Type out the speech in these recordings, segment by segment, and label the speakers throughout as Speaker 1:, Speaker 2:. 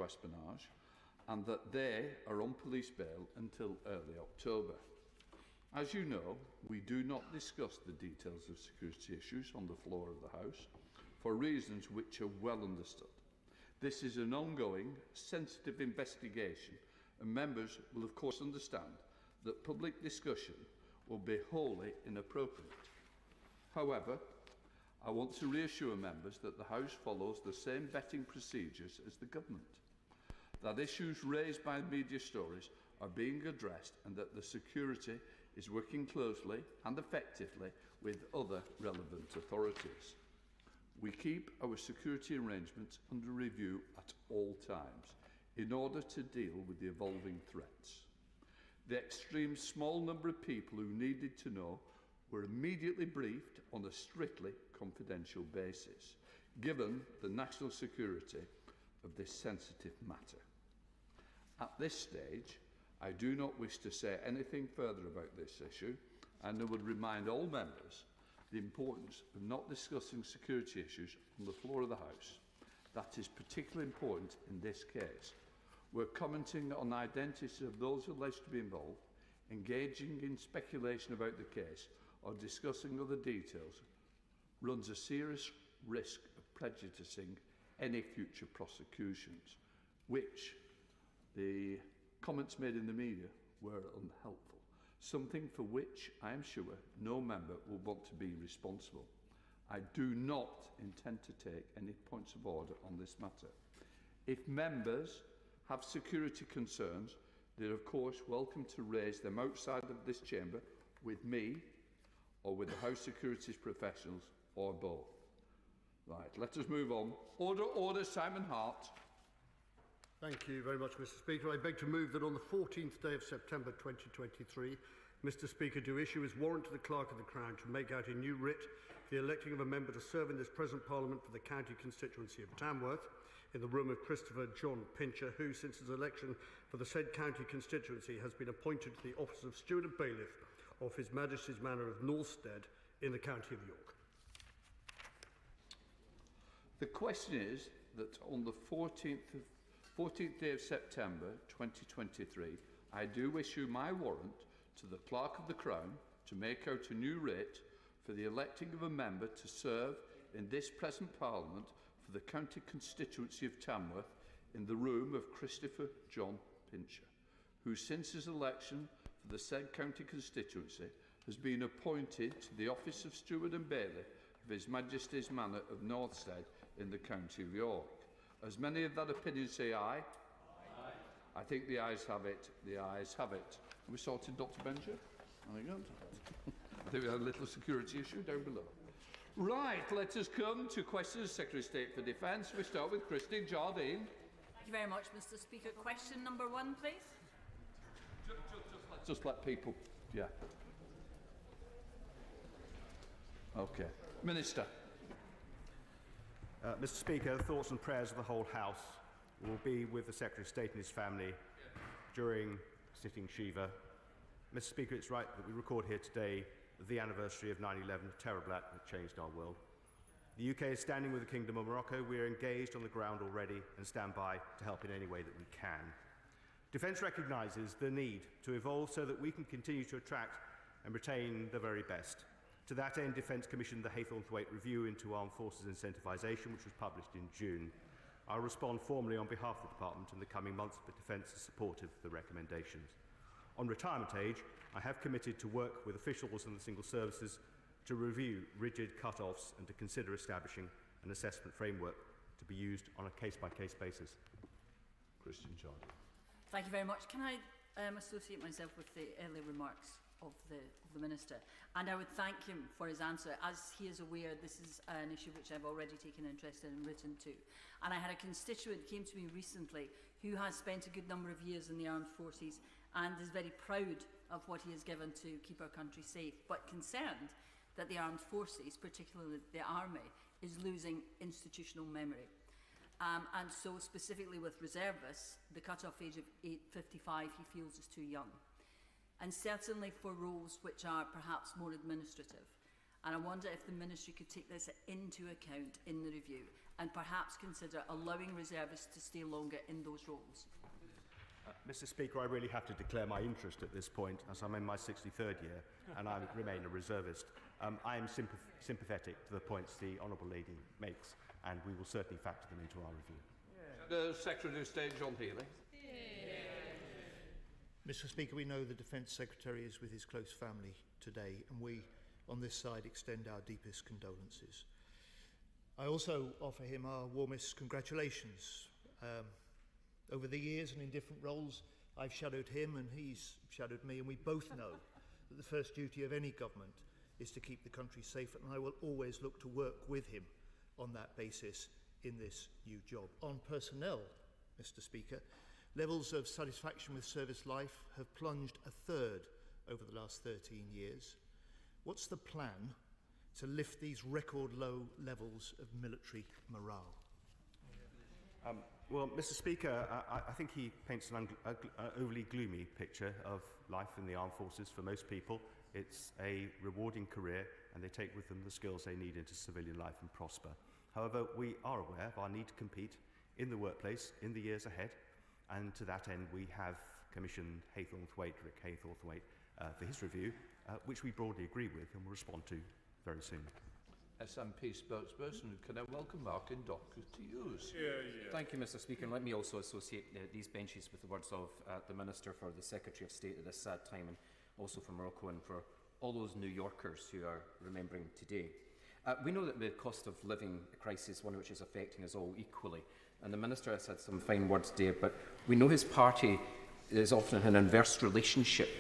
Speaker 1: espionage, and that they are on police bail until early October. As you know, we do not discuss the details of security issues on the floor of the House for reasons which are well understood. This is an ongoing, sensitive investigation, and members will of course understand that public discussion will be wholly inappropriate. However, I want to reassure members that the House follows the same vetting procedures as the Government, that issues raised by media stories are being addressed, and that the security is working closely and effectively with other relevant authorities. We keep our security arrangements under review at all times in order to deal with the evolving threats. The extreme small number of people who needed to know were immediately briefed on a strictly confidential basis, given the national security of this sensitive matter. At this stage, I do not wish to say anything further about this issue, and I would remind all members the importance of not discussing security issues on the floor of the House. That is particularly important in this case. We're commenting on the identities of those alleged to be involved, engaging in speculation about the case, or discussing other details runs a serious risk of prejudicing any future prosecutions, which the comments made in the media were unhelpful, something for which I am sure no member will want to be responsible. I do not intend to take any points of order on this matter. If members have security concerns, they are of course welcome to raise them outside of this chamber with me or with the House Securities professionals, or both. Right, let us move on. Order, order, Simon Hart.
Speaker 2: Thank you very much, Mr. Speaker. I beg to move that on the 14th day of September 2023, Mr. Speaker, do issue his warrant to the Clerk of the Crown to make out a new writ for the electing of a member to serve in this present Parliament for the county constituency of Tamworth in the room of Christopher John Pincher, who, since his election for the said county constituency, has been appointed to the office of Steward and Bailiff of His Majesty's Manor of Northstead in the county of York.
Speaker 1: The question is that on the 14th day of September 2023, I do issue my warrant to the Clerk of the Crown to make out a new writ for the electing of a member to serve in this present Parliament for the county constituency of Tamworth in the room of Christopher John Pincher, who since his election for the said county constituency has been appointed to the office of Steward and Bailiff of His Majesty's Manor of Northstead in the county of York. As many of that opinion say aye. Aye. I think the ayes have it. The ayes have it. Are we sorted, Dr. Benja? Very good. I think we had a little security issue down below. Right, let us come to questions. Secretary of State for Defence. We start with Christine Jardine.
Speaker 3: Thank you very much, Mr. Speaker. Question number one, please.
Speaker 1: Just let people, yeah. Okay. Minister.
Speaker 4: Mr. Speaker, the thoughts and prayers of the whole House will be with the Secretary of State and his family during sitting Shiva. Mr. Speaker, it's right that we record here today the anniversary of 9/11, a terrible act that changed our world. The UK is standing with the Kingdom of Morocco. We are engaged on the ground already and stand by to help in any way that we can. Defence recognises the need to evolve so that we can continue to attract and retain the very best. To that end, Defence commissioned the Haythornthwaite Review into Armed Forces Incentivisation, which was published in June. I'll respond formally on behalf of the Department in the coming months, but Defence is supportive of the recommendations. On retirement age, I have committed to work with officials and the single services to review rigid cut-offs and to consider establishing an assessment framework to be used on a case-by-case basis.
Speaker 1: Christian Jordan.
Speaker 3: Thank you very much. Can I associate myself with the early remarks of the Minister? And I would thank him for his answer. As he is aware, this is an issue which I've already taken interest in and written to. And I had a constituent came to me recently who has spent a good number of years in the armed forces and is very proud of what he has given to keep our country safe, but concerned that the armed forces, particularly the army, is losing institutional memory. And so specifically with reservists, the cut-off age of 55 he feels is too young. And certainly for roles which are perhaps more administrative. And I wonder if the Ministry could take this into account in the review and perhaps consider allowing reservists to stay longer in those roles?
Speaker 4: Mr. Speaker, I really have to declare my interest at this point, as I'm in my 63rd year and I remain a reservist. I am sympathetic to the points the Honourable Lady makes, and we will certainly factor them into our review.
Speaker 1: The Secretary of State, John Healey.
Speaker 5: Mr. Speaker, we know the Defence Secretary is with his close family today, and we, on this side, extend our deepest condolences. I also offer him our warmest congratulations. Over the years and in different roles, I've shadowed him and he's shadowed me, and we both know that the first duty of any government is to keep the country safe, and I will always look to work with him on that basis in this new job. On personnel, Mr. Speaker, levels of satisfaction with service life have plunged a third over the last 13 years. What's the plan to lift these record low levels of military morale?
Speaker 4: Well, Mr. Speaker, I think he paints an overly gloomy picture of life in the armed forces. For most people, it's a rewarding career, and they take with them the skills they need into civilian life and prosper. However, we are aware of our need to compete in the workplace in the years ahead, and to that end we have commissioned Rick Haythornthwaite, for his review, which we broadly agree with and will respond to very soon.
Speaker 1: SNP spokesperson, can I welcome Mark and Doctor to use?
Speaker 6: Thank you, Mr. Speaker, and let me also associate these benches with the words of the Minister for the Secretary of State at this sad time, and also for Morocco and for all those New Yorkers who are remembering today. We know that the cost of living crisis is one which is affecting us all equally, and the Minister has had some fine words today, but we know his party is often in an inverse relationship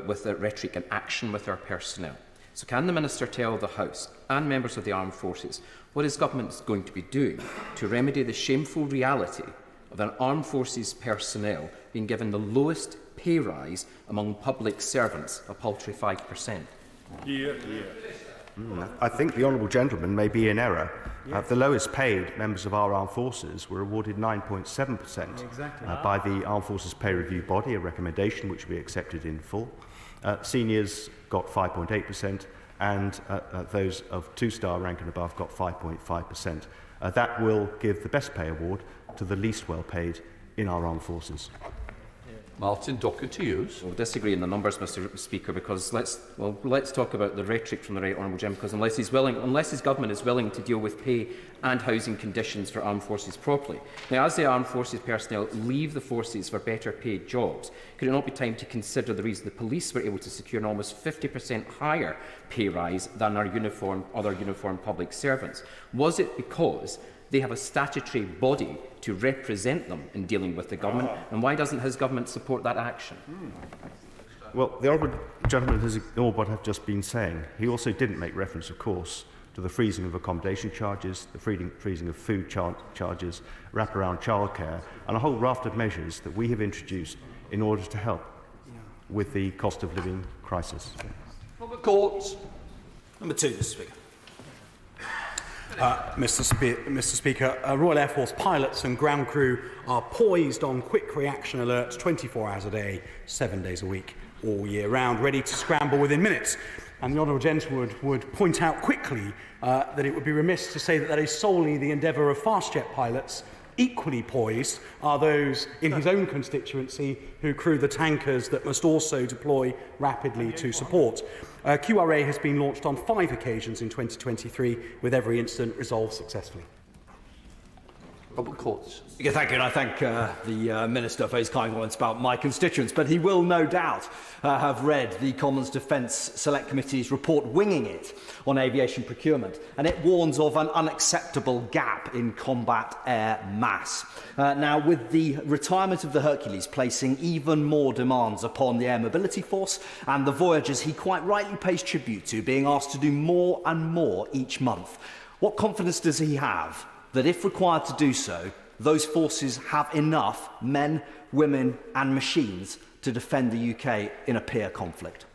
Speaker 6: with the rhetoric and action with our personnel. So can the Minister tell the House and members of the armed forces what his government is going to be doing to remedy the shameful reality of an armed forces personnel being given the lowest pay rise among public servants, a paltry 5%?
Speaker 4: I think the Honourable Gentleman may be in error. The lowest paid members of our armed forces were awarded 9.7% by the Armed Forces Pay Review Body, a recommendation which we accepted in full. Seniors got 5.8%, and those of two-star rank and above got 5.5%. That will give the best pay award to the least well-paid in our armed forces.
Speaker 1: Martin Docker to use.
Speaker 6: We'll disagree in the numbers, Mr. Speaker, because let's talk about the rhetoric from the Right Honourable Jim, because unless his government is willing to deal with pay and housing conditions for armed forces properly. Now, as the armed forces personnel leave the forces for better paid jobs, could it not be time to consider the reason the police were able to secure an almost 50% higher pay rise than our other uniformed public servants? Was it because they have a statutory body to represent them in dealing with the government, and why doesn't his government support that action?
Speaker 4: Well, the Honourable Gentleman has ignored what I've just been saying. He also didn't make reference, of course, to the freezing of accommodation charges, the freezing of food charges, wraparound childcare, and a whole raft of measures that we have introduced in order to help with the cost of living crisis.
Speaker 1: Public Courts.
Speaker 7: Number 2, Mr. Speaker. Mr. Speaker, Royal Air Force pilots and ground crew are poised on quick reaction alerts 24 hours a day, 7 days a week, all year round, ready to scramble within minutes. And the Honourable Gentleman would point out quickly that it would be remiss to say that is solely the endeavour of fast jet pilots. Equally poised are those in his own constituency who crew the tankers that must also deploy rapidly to support. QRA has been launched on 5 occasions in 2023, with every incident resolved successfully.
Speaker 1: Public Courts.
Speaker 8: Thank you, and I thank the Minister for his kind words about my constituents, but he will no doubt have read the Commons Defence Select Committee's report Winging It on aviation procurement, and it warns of an unacceptable gap in combat air mass. Now, with the retirement of the Hercules placing even more demands upon the Air Mobility Force and the Voyagers he quite rightly pays tribute to being asked to do more and more each month, what confidence does he have that if required to do so, those forces have enough men, women and machines to defend the UK in a peer conflict?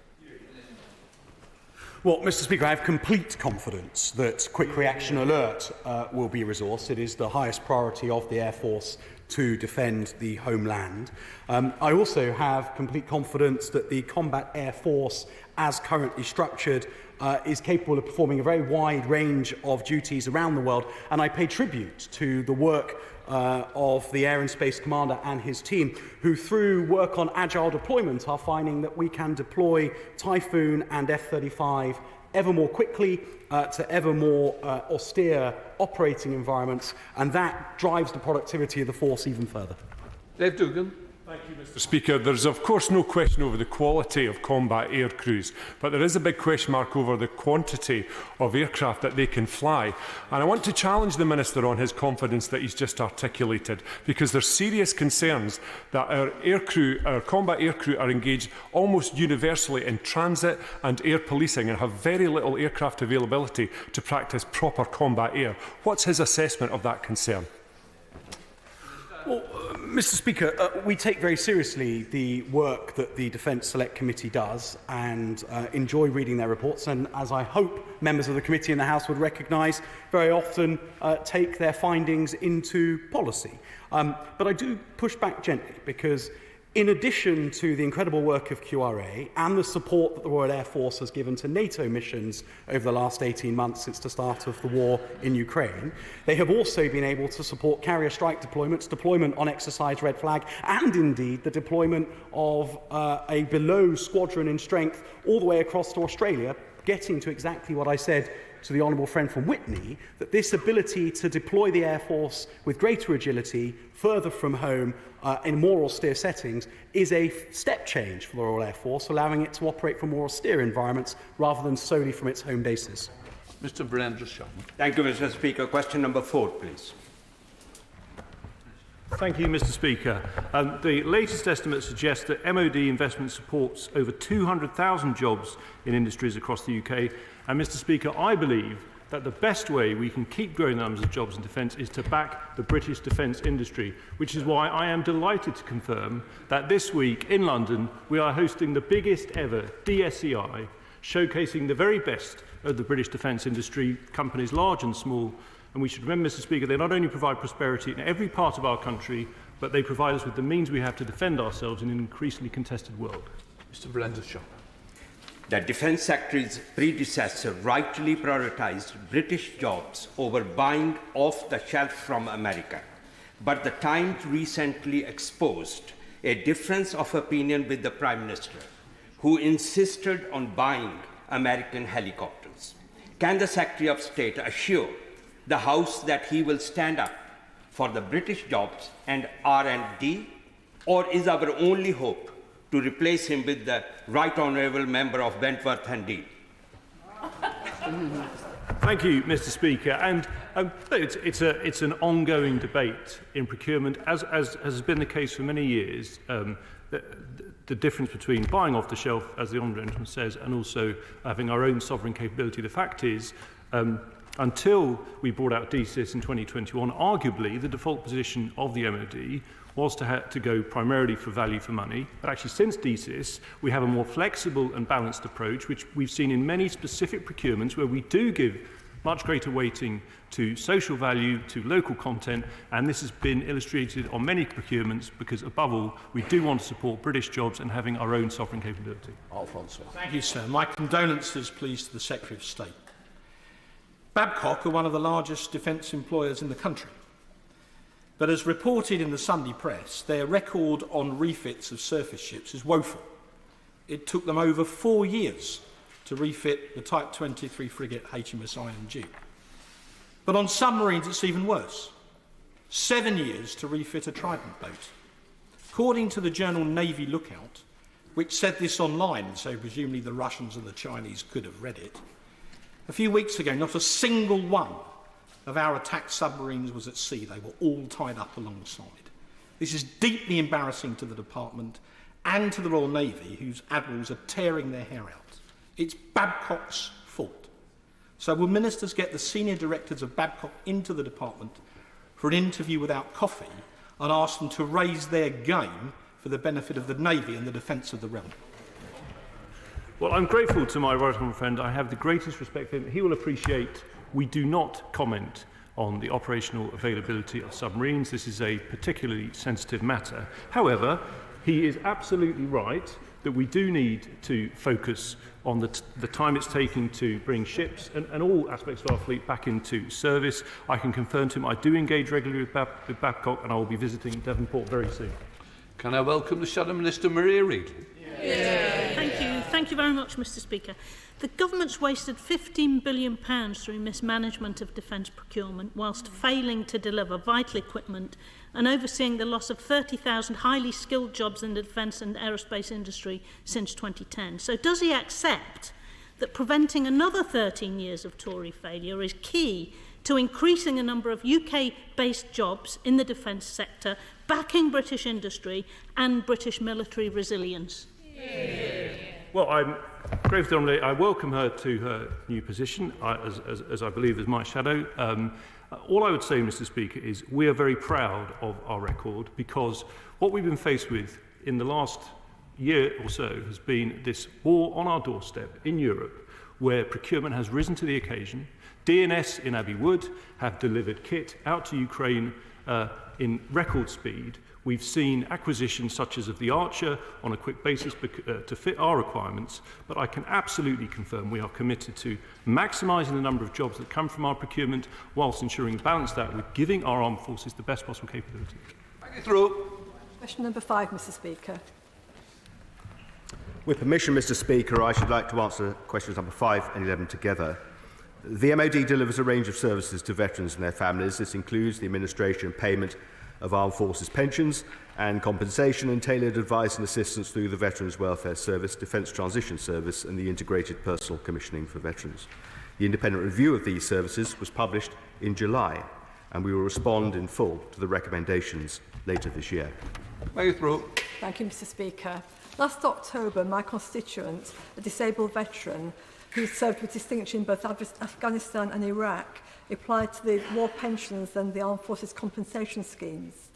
Speaker 7: Well, Mr. Speaker, I have complete confidence that Quick Reaction Alert will be resourced. It is the highest priority of the Air Force to defend the homeland. I also have complete confidence that the Combat Air Force, as currently structured, is capable of performing a very wide range of duties around the world, and I pay tribute to the work of the Air and Space Commander and his team, who through work on agile deployment are finding that we can deploy Typhoon and F-35 ever more quickly to ever more austere operating environments, and that drives the productivity of the force even further.
Speaker 1: Dave Dugan.
Speaker 9: Thank you, Mr. Speaker. There is of course no question over the quality of combat air crews, but there is a big question mark over the quantity of aircraft that they can fly. And I want to challenge the Minister on his confidence that he's just articulated, because there are serious concerns that our combat air crew are engaged almost universally in transit and air policing and have very little aircraft availability to practice proper combat air. What's his assessment of that concern?
Speaker 7: Well, Mr. Speaker, we take very seriously the work that the Defence Select Committee does and enjoy reading their reports, and as I hope members of the committee and the House would recognise, very often take their findings into policy. But I do push back gently, because in addition to the incredible work of QRA and the support that the Royal Air Force has given to NATO missions over the last 18 months since the start of the war in Ukraine, they have also been able to support carrier strike deployments, deployment on exercise Red Flag, and indeed the deployment of a below squadron in strength all the way across to Australia, getting to exactly what I said to the honourable friend from Witney, that this ability to deploy the Air Force with greater agility further from home in more austere settings is a step change for the Royal Air Force, allowing it to operate from more austere environments rather than solely from its home bases.
Speaker 1: Mr. Brandresham.
Speaker 10: Thank you, Mr. Speaker. Question number 4, please.
Speaker 11: Thank you, Mr. Speaker. The latest estimates suggest that MOD investment supports over 200,000 jobs in industries across the UK. And, Mr. Speaker, I believe that the best way we can keep growing the numbers of jobs in defence is to back the British defence industry, which is why I am delighted to confirm that this week in London we are hosting the biggest ever DSEI, showcasing the very best of the British defence industry, companies large and small. And we should remember, Mr. Speaker, they not only provide prosperity in every part of our country, but they provide us with the means we have to defend ourselves in an increasingly contested world.
Speaker 1: Mr. Brandresham.
Speaker 10: The Defence Secretary's predecessor rightly prioritised British jobs over buying off the shelf from America. But the Times recently exposed a difference of opinion with the Prime Minister, who insisted on buying American helicopters. Can the Secretary of State assure the House that he will stand up for the British jobs and R&D, or is our only hope to replace him with the Right Honourable Member of Wentworth and Dean?
Speaker 11: Thank you, Mr. Speaker. And it's an ongoing debate in procurement, as has been the case for many years. The difference between buying off the shelf, as the honourable gentleman says, and also having our own sovereign capability. The fact is, until we brought out DCIS in 2021, arguably the default position of the MOD was to go primarily for value for money. But actually since DCIS, we have a more flexible and balanced approach, which we've seen in many specific procurements where we do give much greater weighting to social value, to local content, and this has been illustrated on many procurements because, above all, we do want to support British jobs and having our own sovereign capability.
Speaker 1: Alfonso.
Speaker 12: Thank you, sir. My condolences, please, to the Secretary of State. Babcock are one of the largest defence employers in the country. But as reported in the Sunday press, their record on refits of surface ships is woeful. It took them over 4 years to refit the Type 23 frigate HMS Iron Duke. But on submarines, it's even worse. 7 years to refit a Trident boat. According to the journal Navy Lookout, which said this online, so presumably the Russians and the Chinese could have read it, a few weeks ago, not a single one of our attack submarines was at sea. They were all tied up alongside. This is deeply embarrassing to the Department and to the Royal Navy, whose admirals are tearing their hair out. It's Babcock's fault. So will ministers get the senior directors of Babcock into the Department for an interview without coffee and ask them to raise their game for the benefit of the Navy and the defence of the realm?
Speaker 11: Well, I'm grateful to my right honourable friend. I have the greatest respect for him. He will appreciate we do not comment on the operational availability of submarines. This is a particularly sensitive matter. However, he is absolutely right that we do need to focus on the time it's taking to bring ships and all aspects of our fleet back into service. I can confirm to him I do engage regularly with Babcock, and I will be visiting Devonport very soon.
Speaker 1: Can I welcome the Shadow Minister, Maria Reid?
Speaker 13: Thank you very much, Mr. Speaker. The government's wasted £15 billion through mismanagement of defence procurement whilst failing to deliver vital equipment and overseeing the loss of 30,000 highly skilled jobs in the defence and aerospace industry since 2010. So does he accept that preventing another 13 years of Tory failure is key to increasing the number of UK-based jobs in the defence sector, backing British industry and British military resilience?
Speaker 11: Well, I'm grateful to I welcome her to her new position, as I believe is my shadow. All I would say, Mr. Speaker, is we are very proud of our record, because what we've been faced with in the last year or so has been this war on our doorstep in Europe, where procurement has risen to the occasion. DNS in Abbey Wood have delivered kit out to Ukraine in record speed. We've seen acquisitions such as of the Archer on a quick basis to fit our requirements, but I can absolutely confirm we are committed to maximising the number of jobs that come from our procurement whilst ensuring balance that with giving our armed forces the best possible capability.
Speaker 1: Thank you, through.
Speaker 14: Question number 5, Mr. Speaker.
Speaker 4: With permission, Mr. Speaker, I should like to answer questions number 5 and 11 together. The MOD delivers a range of services to veterans and their families. This includes the administration and payment of Armed Forces pensions and compensation and tailored advice and assistance through the Veterans Welfare Service, Defence Transition Service and the Integrated Personal Commissioning for Veterans. The independent review of these services was published in July, and we will respond in full to the recommendations later this year.
Speaker 14: Thank you, Mr. Speaker. Last October, my constituent, a disabled veteran who served with distinction in both Afghanistan and Iraq, applied to the war pensions and the Armed Forces compensation schemes.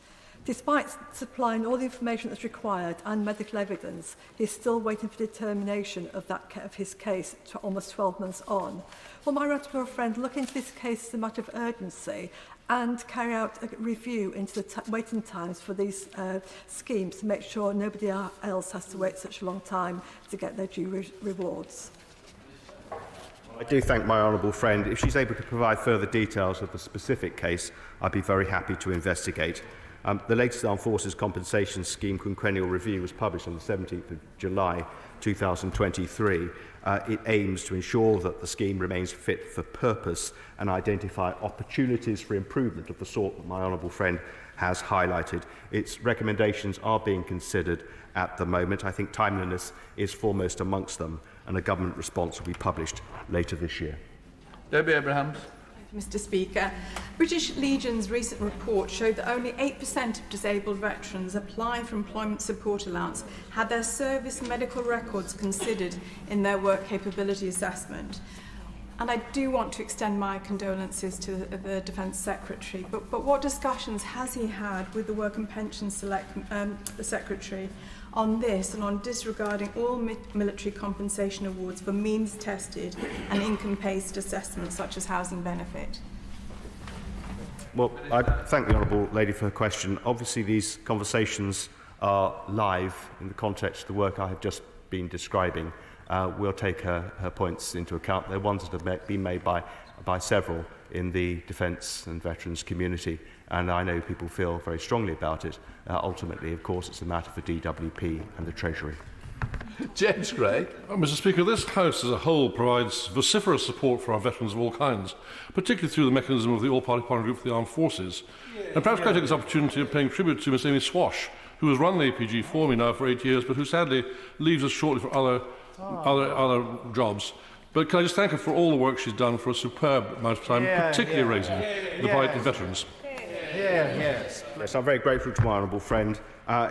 Speaker 14: Despite supplying all the information that's required and medical evidence, he's still waiting for determination of his case almost 12 months on. Will my honourable friend look into this case as a matter of urgency and carry out a review into the waiting times for these schemes to make sure nobody else has to wait such a long time to get their due rewards?
Speaker 4: I do thank my honourable friend. If she's able to provide further details of the specific case, I'd be very happy to investigate. The latest Armed Forces Compensation Scheme Quinquennial Review was published on the 17th of July 2023. It aims to ensure that the scheme remains fit for purpose and identify opportunities for improvement of the sort that my honourable friend has highlighted. Its recommendations are being considered at the moment. I think timeliness is foremost amongst them, and a government response will be published later this year.
Speaker 1: Debbie Abrahams.
Speaker 15: Thank you, Mr. Speaker. British Legion's recent report showed that only 8% of disabled veterans applying for employment support allowance had their service medical records considered in their work capability assessment. And I do want to extend my condolences to the Defence Secretary, but what discussions has he had with the Work and Pensions Secretary on this and on disregarding all military compensation awards for means-tested and income-based assessments such as housing benefit?
Speaker 4: Well, I thank the honourable lady for her question. Obviously, these conversations are live in the context of the work I have just been describing. We'll take her points into account. They're ones that have been made by several in the defence and veterans community, and I know people feel very strongly about it. Ultimately, of course, it's a matter for DWP and the Treasury.
Speaker 1: James Gray.
Speaker 16: Mr. Speaker, this House as a whole provides vociferous support for our veterans of all kinds, particularly through the mechanism of the All-Party Partner Group for the Armed Forces. And perhaps can I take this opportunity of paying tribute to Miss Amy Swash, who has run the APG for me now for 8 years, but who sadly leaves us shortly for other jobs. But can I just thank her for all the work she's done for a superb amount of time, particularly raising the plight of veterans.
Speaker 4: Yes, I'm very grateful to my honourable friend.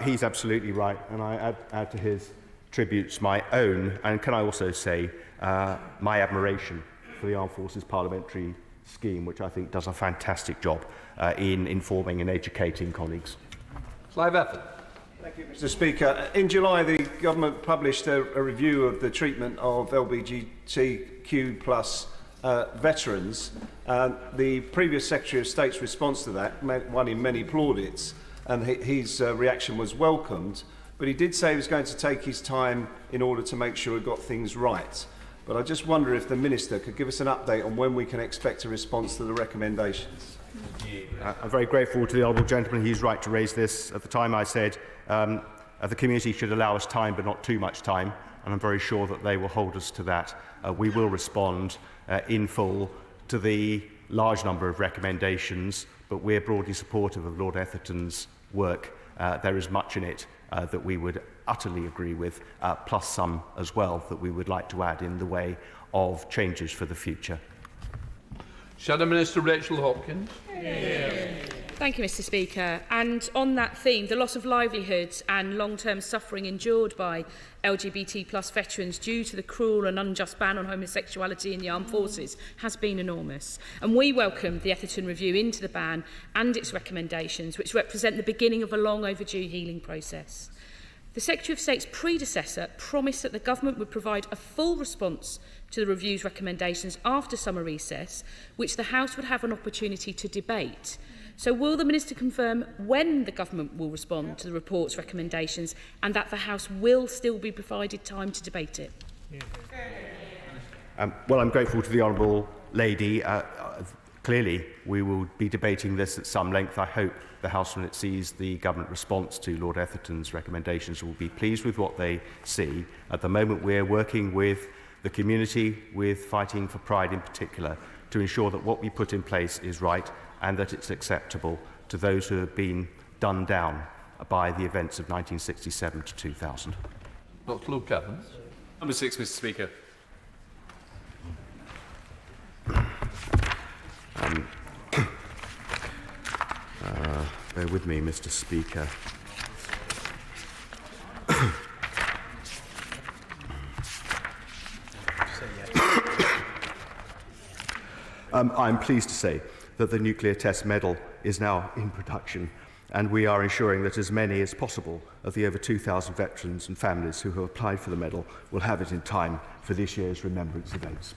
Speaker 4: He's absolutely right, and I add to his tributes my own, and can I also say my admiration for the Armed Forces Parliamentary Scheme, which I think does a fantastic job in informing and educating colleagues.
Speaker 1: Clive Efford.
Speaker 17: Thank you, Mr. Speaker. In July, the government published a review of the treatment of LGBTQ plus veterans. The previous Secretary of State's response to that won him many plaudits, and his reaction was welcomed. but he did say he was going to take his time in order to make sure he got things right. But I just wonder if the Minister could give us an update on when we can expect a response to the recommendations.
Speaker 4: I'm very grateful to the honourable gentleman. He's right to raise this. At the time I said the community should allow us time, but not too much time, and I'm very sure that they will hold us to that. We will respond in full to the large number of recommendations, but we're broadly supportive of Lord Etherton's work. There is much in it that we would utterly agree with, plus some as well that we would like to add in the way of changes for the future.
Speaker 1: Shadow Minister Rachel Hopkins.
Speaker 18: Thank you, Mr. Speaker. And on that theme, the loss of livelihoods and long-term suffering endured by LGBT+ veterans due to the cruel and unjust ban on homosexuality in the armed forces has been enormous. And we welcome the Etherton review into the ban and its recommendations, which represent the beginning of a long overdue healing process. The Secretary of State's predecessor promised that the government would provide a full response to the review's recommendations after summer recess, which the House would have an opportunity to debate. So will the Minister confirm when the government will respond to the report's recommendations and that the House will still be provided time to debate it?
Speaker 4: Well, I'm grateful to the honourable lady. Clearly, we will be debating this at some length. I hope the House, when it sees the government response to Lord Etherton's recommendations, will be pleased with what they see. At the moment, we're working with the community, with Fighting for Pride in particular, to ensure that what we put in place is right and that it's acceptable to those who have been done down by the events of 1967 to 2000.
Speaker 1: Dr. Luke Evans.
Speaker 6: Number 6, Mr. Speaker.
Speaker 4: Bear with me, Mr. Speaker. I'm pleased to say that the nuclear test medal is now in production, and we are ensuring that as many as possible of the over 2,000 veterans and families who have applied for the medal will have it in time for this year's remembrance events.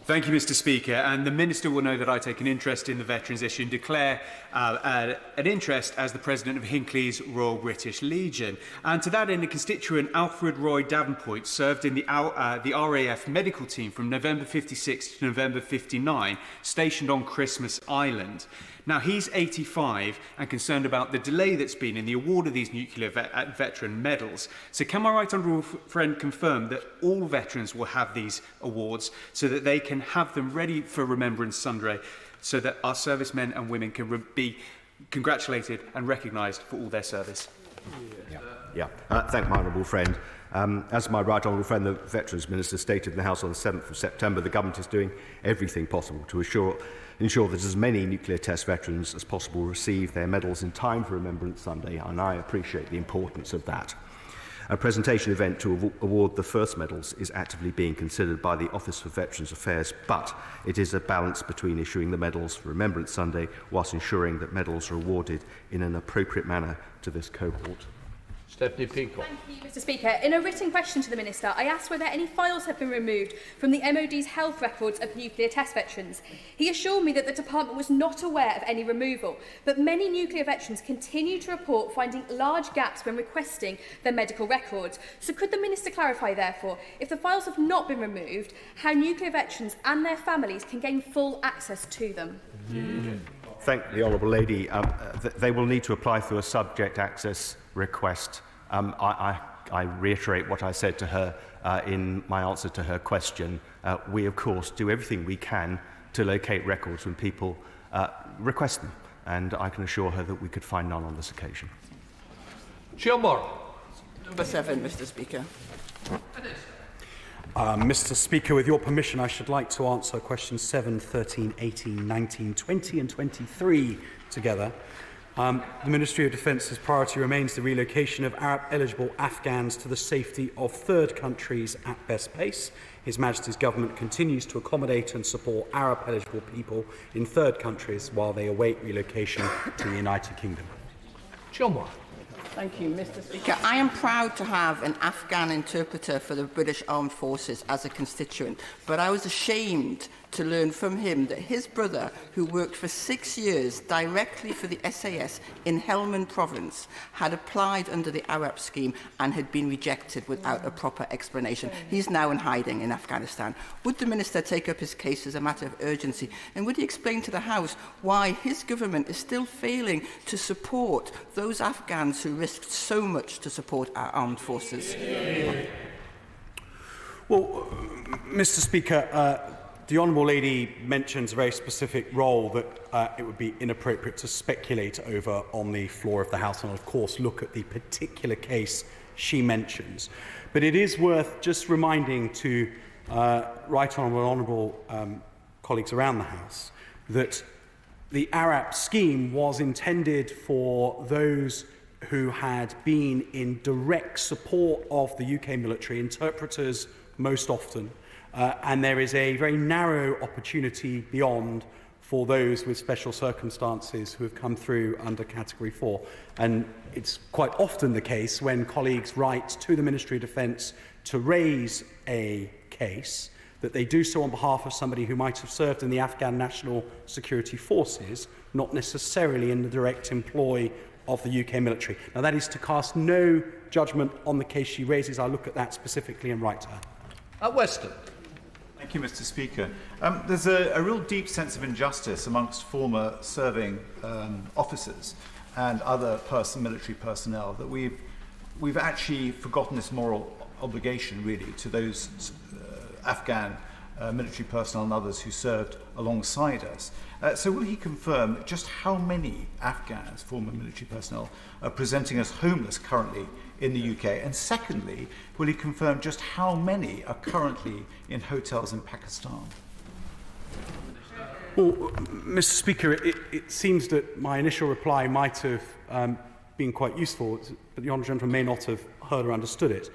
Speaker 19: Thank you, Mr. Speaker. And the Minister will know that I take an interest in the veterans issue and declare an interest as the President of Hinckley's Royal British Legion. And to that end, a constituent, Alfred Roy Davenport, served in the RAF medical team from November 56 to November 59, stationed on Christmas Island. Now, he's 85 and concerned about the delay that's been in the award of these nuclear veteran medals. So can my right honourable friend confirm that all veterans will have these awards so that they can have them ready for Remembrance Sunday, so that our servicemen and women can be congratulated and recognised for all their service?
Speaker 4: Thank my honourable friend. As my right honourable friend, the Veterans Minister, stated in the House on the 7th of September, the government is doing everything possible to ensure that as many nuclear test veterans as possible receive their medals in time for Remembrance Sunday, and I appreciate the importance of that. A presentation event to award the first medals is actively being considered by the Office for Veterans Affairs, but it is a balance between issuing the medals for Remembrance Sunday whilst ensuring that medals are awarded in an appropriate manner to this cohort.
Speaker 1: Stephanie Peacock.
Speaker 20: Thank you, Mr. Speaker. In a written question to the Minister, I asked whether any files have been removed from the MOD's health records of nuclear test veterans. He assured me that the department was not aware of any removal, but many nuclear veterans continue to report finding large gaps when requesting their medical records. So could the Minister clarify, therefore, if the files have not been removed, how nuclear veterans and their families can gain full access to them?
Speaker 4: Thank the honourable lady. They will need to apply through a subject access request. I reiterate what I said to her in my answer to her question. We, of course, do everything we can to locate records when people request them, and I can assure her that we could find none on this occasion.
Speaker 1: Gilmore.
Speaker 21: Number 7, Mr. Speaker.
Speaker 7: Mr. Speaker, with your permission, I should like to answer questions 7, 13, 18, 19, 20 and 23 together. The Ministry of Defence's priority remains the relocation of Arab-eligible Afghans to the safety of third countries at best pace. His Majesty's Government continues to accommodate and support Arab-eligible people in third countries while they await relocation to the United Kingdom.
Speaker 1: Gilmore.
Speaker 21: Thank you, Mr. Speaker. I am proud to have an Afghan interpreter for the British Armed Forces as a constituent, but I was ashamed to learn from him that his brother, who worked for 6 years directly for the SAS in Helmand province, had applied under the Arab scheme and had been rejected without a proper explanation. He's now in hiding in Afghanistan. Would the Minister take up his case as a matter of urgency, and would he explain to the House why his government is still failing to support those Afghans who risked so much to support our armed forces?
Speaker 7: Well, Mr. Speaker, the Honourable Lady mentions a very specific role that it would be inappropriate to speculate over on the floor of the House, and of course look at the particular case she mentions. But it is worth just reminding to right honourable colleagues around the House that the Arab scheme was intended for those who had been in direct support of the UK military, interpreters most often, and there is a very narrow opportunity beyond for those with special circumstances who have come through under Category 4. And it's quite often the case when colleagues write to the Ministry of Defence to raise a case that they do so on behalf of somebody who might have served in the Afghan National Security Forces, not necessarily in the direct employ of the UK military. Now, that is to cast no judgment on the case she raises. I'll look at that specifically and write to her.
Speaker 2: Weston.
Speaker 22: Thank you, Mr. Speaker. There's a real deep sense of injustice amongst former serving officers and other military personnel that we've actually forgotten this moral obligation, really, to those Afghan military personnel and others who served alongside us. So will he confirm just how many Afghans, former military personnel, are presenting as homeless currently in the UK? And secondly, will he confirm just how many are currently in hotels in Pakistan?
Speaker 7: Well, Mr. Speaker, it seems that my initial reply might have been quite useful, but the honourable gentleman may not have heard or understood it.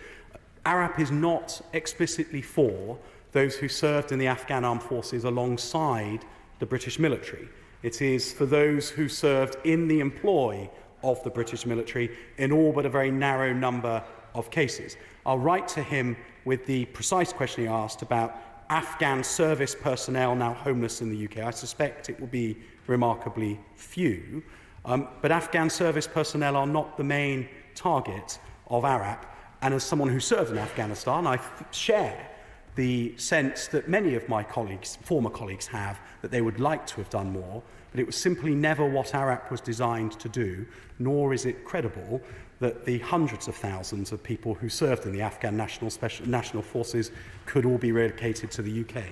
Speaker 7: ARAP is not explicitly for those who served in the Afghan armed forces alongside the British military. It is for those who served in the employ of the British military in all but a very narrow number of cases. I'll write to him with the precise question he asked about Afghan service personnel now homeless in the UK. I suspect it will be remarkably few, but Afghan service personnel are not the main target of ARAP. And as someone who served in Afghanistan, I share the sense that many of my colleagues, former colleagues, have, that they would like to have done more, but it was simply never what ARAP was designed to do, nor is it credible that the hundreds of thousands of people who served in the Afghan National Forces could all be relocated to the UK.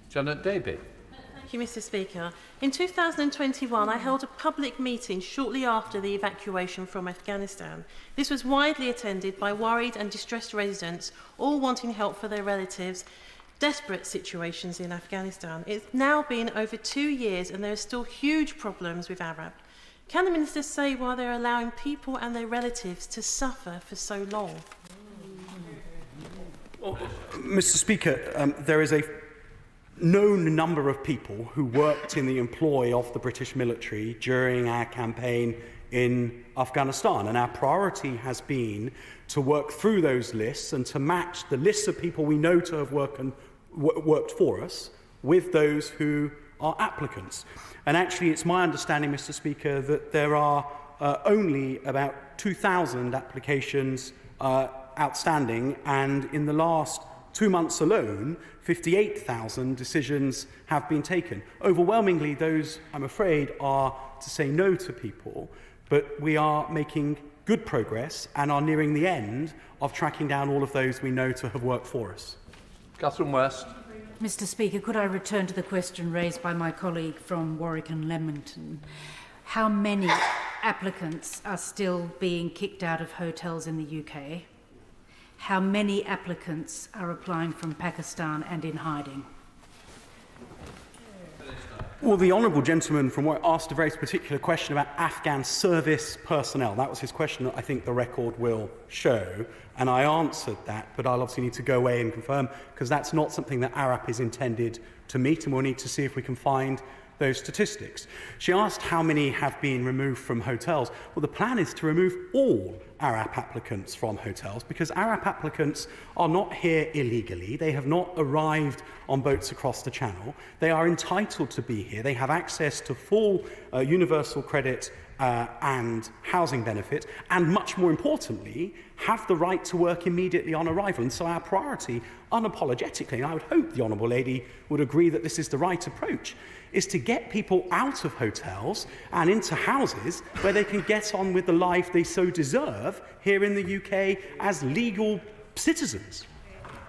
Speaker 2: Janet Davey.
Speaker 23: Thank you, Mr. Speaker. In 2021, I held a public meeting shortly after the evacuation from Afghanistan. This was widely attended by worried and distressed residents, all wanting help for their relatives. Desperate situations in Afghanistan. It's now been over 2 years and there are still huge problems with Arab. Can the Minister say why they're allowing people and their relatives to suffer for so long?
Speaker 7: Well, Mr. Speaker, there is a known number of people who worked in the employ of the British military during our campaign in Afghanistan, and our priority has been to work through those lists and to match the lists of people we know to have worked for us with those who are applicants. And actually, it's my understanding, Mr. Speaker, that there are only about 2,000 applications outstanding, and in the last 2 months alone, 58,000 decisions have been taken. Overwhelmingly, those, I'm afraid, are to say no to people, but we are making good progress and are nearing the end of tracking down all of those we know to have worked for us.
Speaker 2: Catherine West.
Speaker 24: Mr. Speaker, could I return to the question raised by my colleague from Warwick and Leamington? How many applicants are still being kicked out of hotels in the UK? How many applicants are applying from Pakistan and in hiding?
Speaker 7: Well, the honourable gentleman from Warwick asked a very particular question about Afghan service personnel. That was his question that I think the record will show, and I answered that, but I'll obviously need to go away and confirm, because that's not something that ARAP is intended to meet, and we'll need to see if we can find those statistics. She asked how many have been removed from hotels. Well, the plan is to remove all ARAP applicants from hotels, because ARAP applicants are not here illegally. They have not arrived on boats across the Channel. They are entitled to be here. They have access to full universal credit and housing benefit, and much more importantly, have the right to work immediately on arrival. And so our priority, unapologetically, and I would hope the Honourable Lady would agree that this is the right approach, is to get people out of hotels and into houses where they can get on with the life they so deserve here in the UK as legal citizens.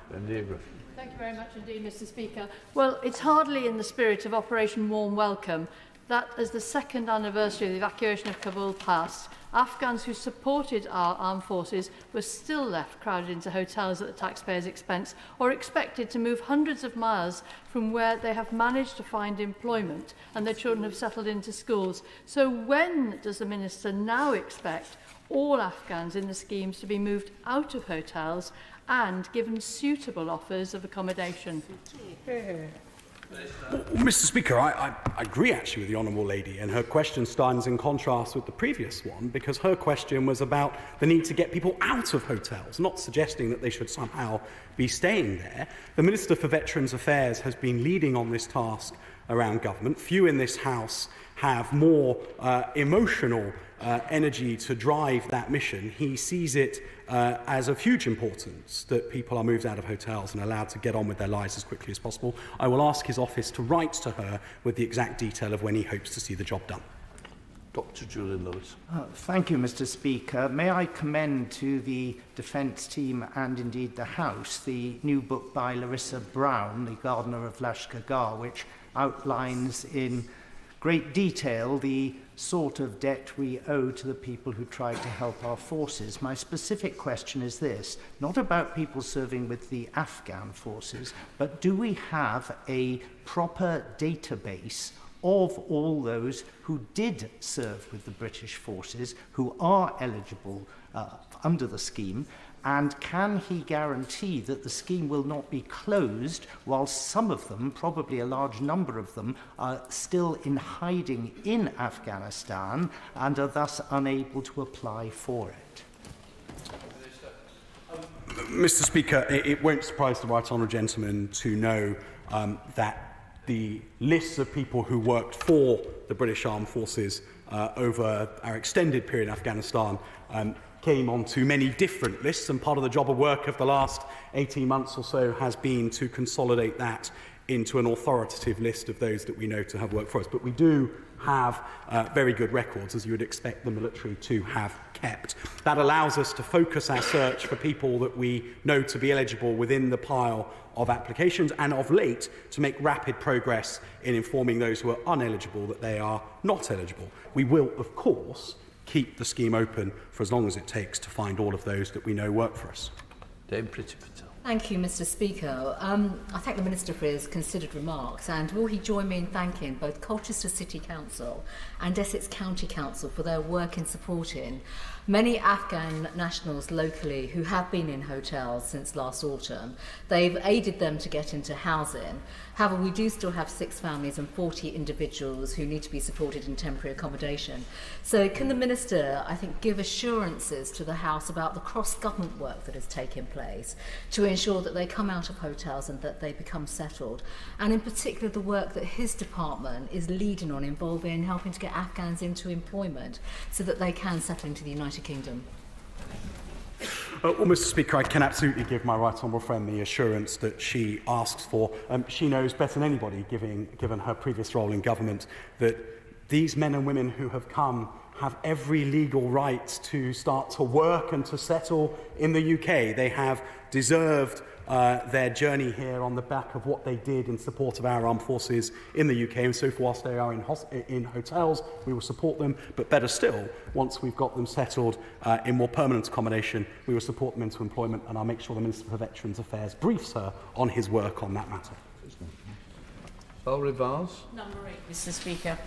Speaker 3: Thank you very much indeed, Mr. Speaker. Well, it's hardly in the spirit of Operation Warm Welcome that, as the second anniversary of the evacuation of Kabul passed, Afghans who supported our armed forces were still left crowded into hotels at the taxpayers' expense, or expected to move hundreds of miles from where they have managed to find employment and their children have settled into schools. So when does the Minister now expect all Afghans in the schemes to be moved out of hotels and given suitable offers of accommodation?
Speaker 7: Well, Mr. Speaker, I agree actually with the Honourable Lady, and her question stands in contrast with the previous one, because her question was about the need to get people out of hotels, not suggesting that they should somehow be staying there. The Minister for Veterans Affairs has been leading on this task around government. Few in this House have more emotional energy to drive that mission. He sees it as of huge importance that people are moved out of hotels and allowed to get on with their lives as quickly as possible. I will ask his office to write to her with the exact detail of when he hopes to see the job done.
Speaker 3: Dr. Julian Lewis.
Speaker 5: Thank you, Mr. Speaker. May I commend to the Defence team and indeed the House the new book by Larissa Brown, The Gardener of Lashkar, which outlines in great detail the sort of debt we owe to the people who tried to help our forces. My specific question is this, not about people serving with the Afghan forces, but do we have a proper database of all those who did serve with the British forces, who are eligible under the scheme, and can he guarantee that the scheme will not be closed while some of them, probably a large number of them, are still in hiding in Afghanistan and are thus unable to apply for it?
Speaker 7: Mr. Speaker, it won't surprise the Right Honourable Gentleman to know that the lists of people who worked for the British Armed Forces over our extended period in Afghanistan came onto many different lists, and part of the job of work of the last 18 months or so has been to consolidate that into an authoritative list of those that we know to have worked for us. But we do have very good records, as you would expect the military to have kept. That allows us to focus our search for people that we know to be eligible within the pile of applications, and of late to make rapid progress in informing those who are uneligible that they are not eligible. We will, of course, keep the scheme open for as long as it takes to find all of those that we know work for us.
Speaker 3: Dame Priti Patel.
Speaker 8: Thank you, Mr. Speaker. I thank the Minister for his considered remarks, and will he join me in thanking both Colchester City Council and Essex County Council for their work in supporting many Afghan nationals locally who have been in hotels since last autumn. They've aided them to get into housing. However, we do still have 6 families and 40 individuals who need to be supported in temporary accommodation. So can the Minister, I think, give assurances to the House about the cross-government work that has taken place to ensure that they come out of hotels and that they become settled, and in particular the work that his department is leading on involving helping to get Afghans into employment so that they can settle into the United Kingdom?
Speaker 7: Well, Mr. Speaker, I can absolutely give my right honourable friend the assurance that she asks for. She knows better than anybody, given her previous role in government, that these men and women who have come have every legal right to start to work and to settle in the UK. They have deserved their journey here on the back of what they did in support of our armed forces in the UK, and so whilst they are in hotels, we will support them, but better still, once we've got them settled in more permanent accommodation, we will support them into employment, and I'll make sure the Minister for Veterans Affairs briefs her on his work on that matter.
Speaker 3: Number 8,
Speaker 8: Mr. Speaker.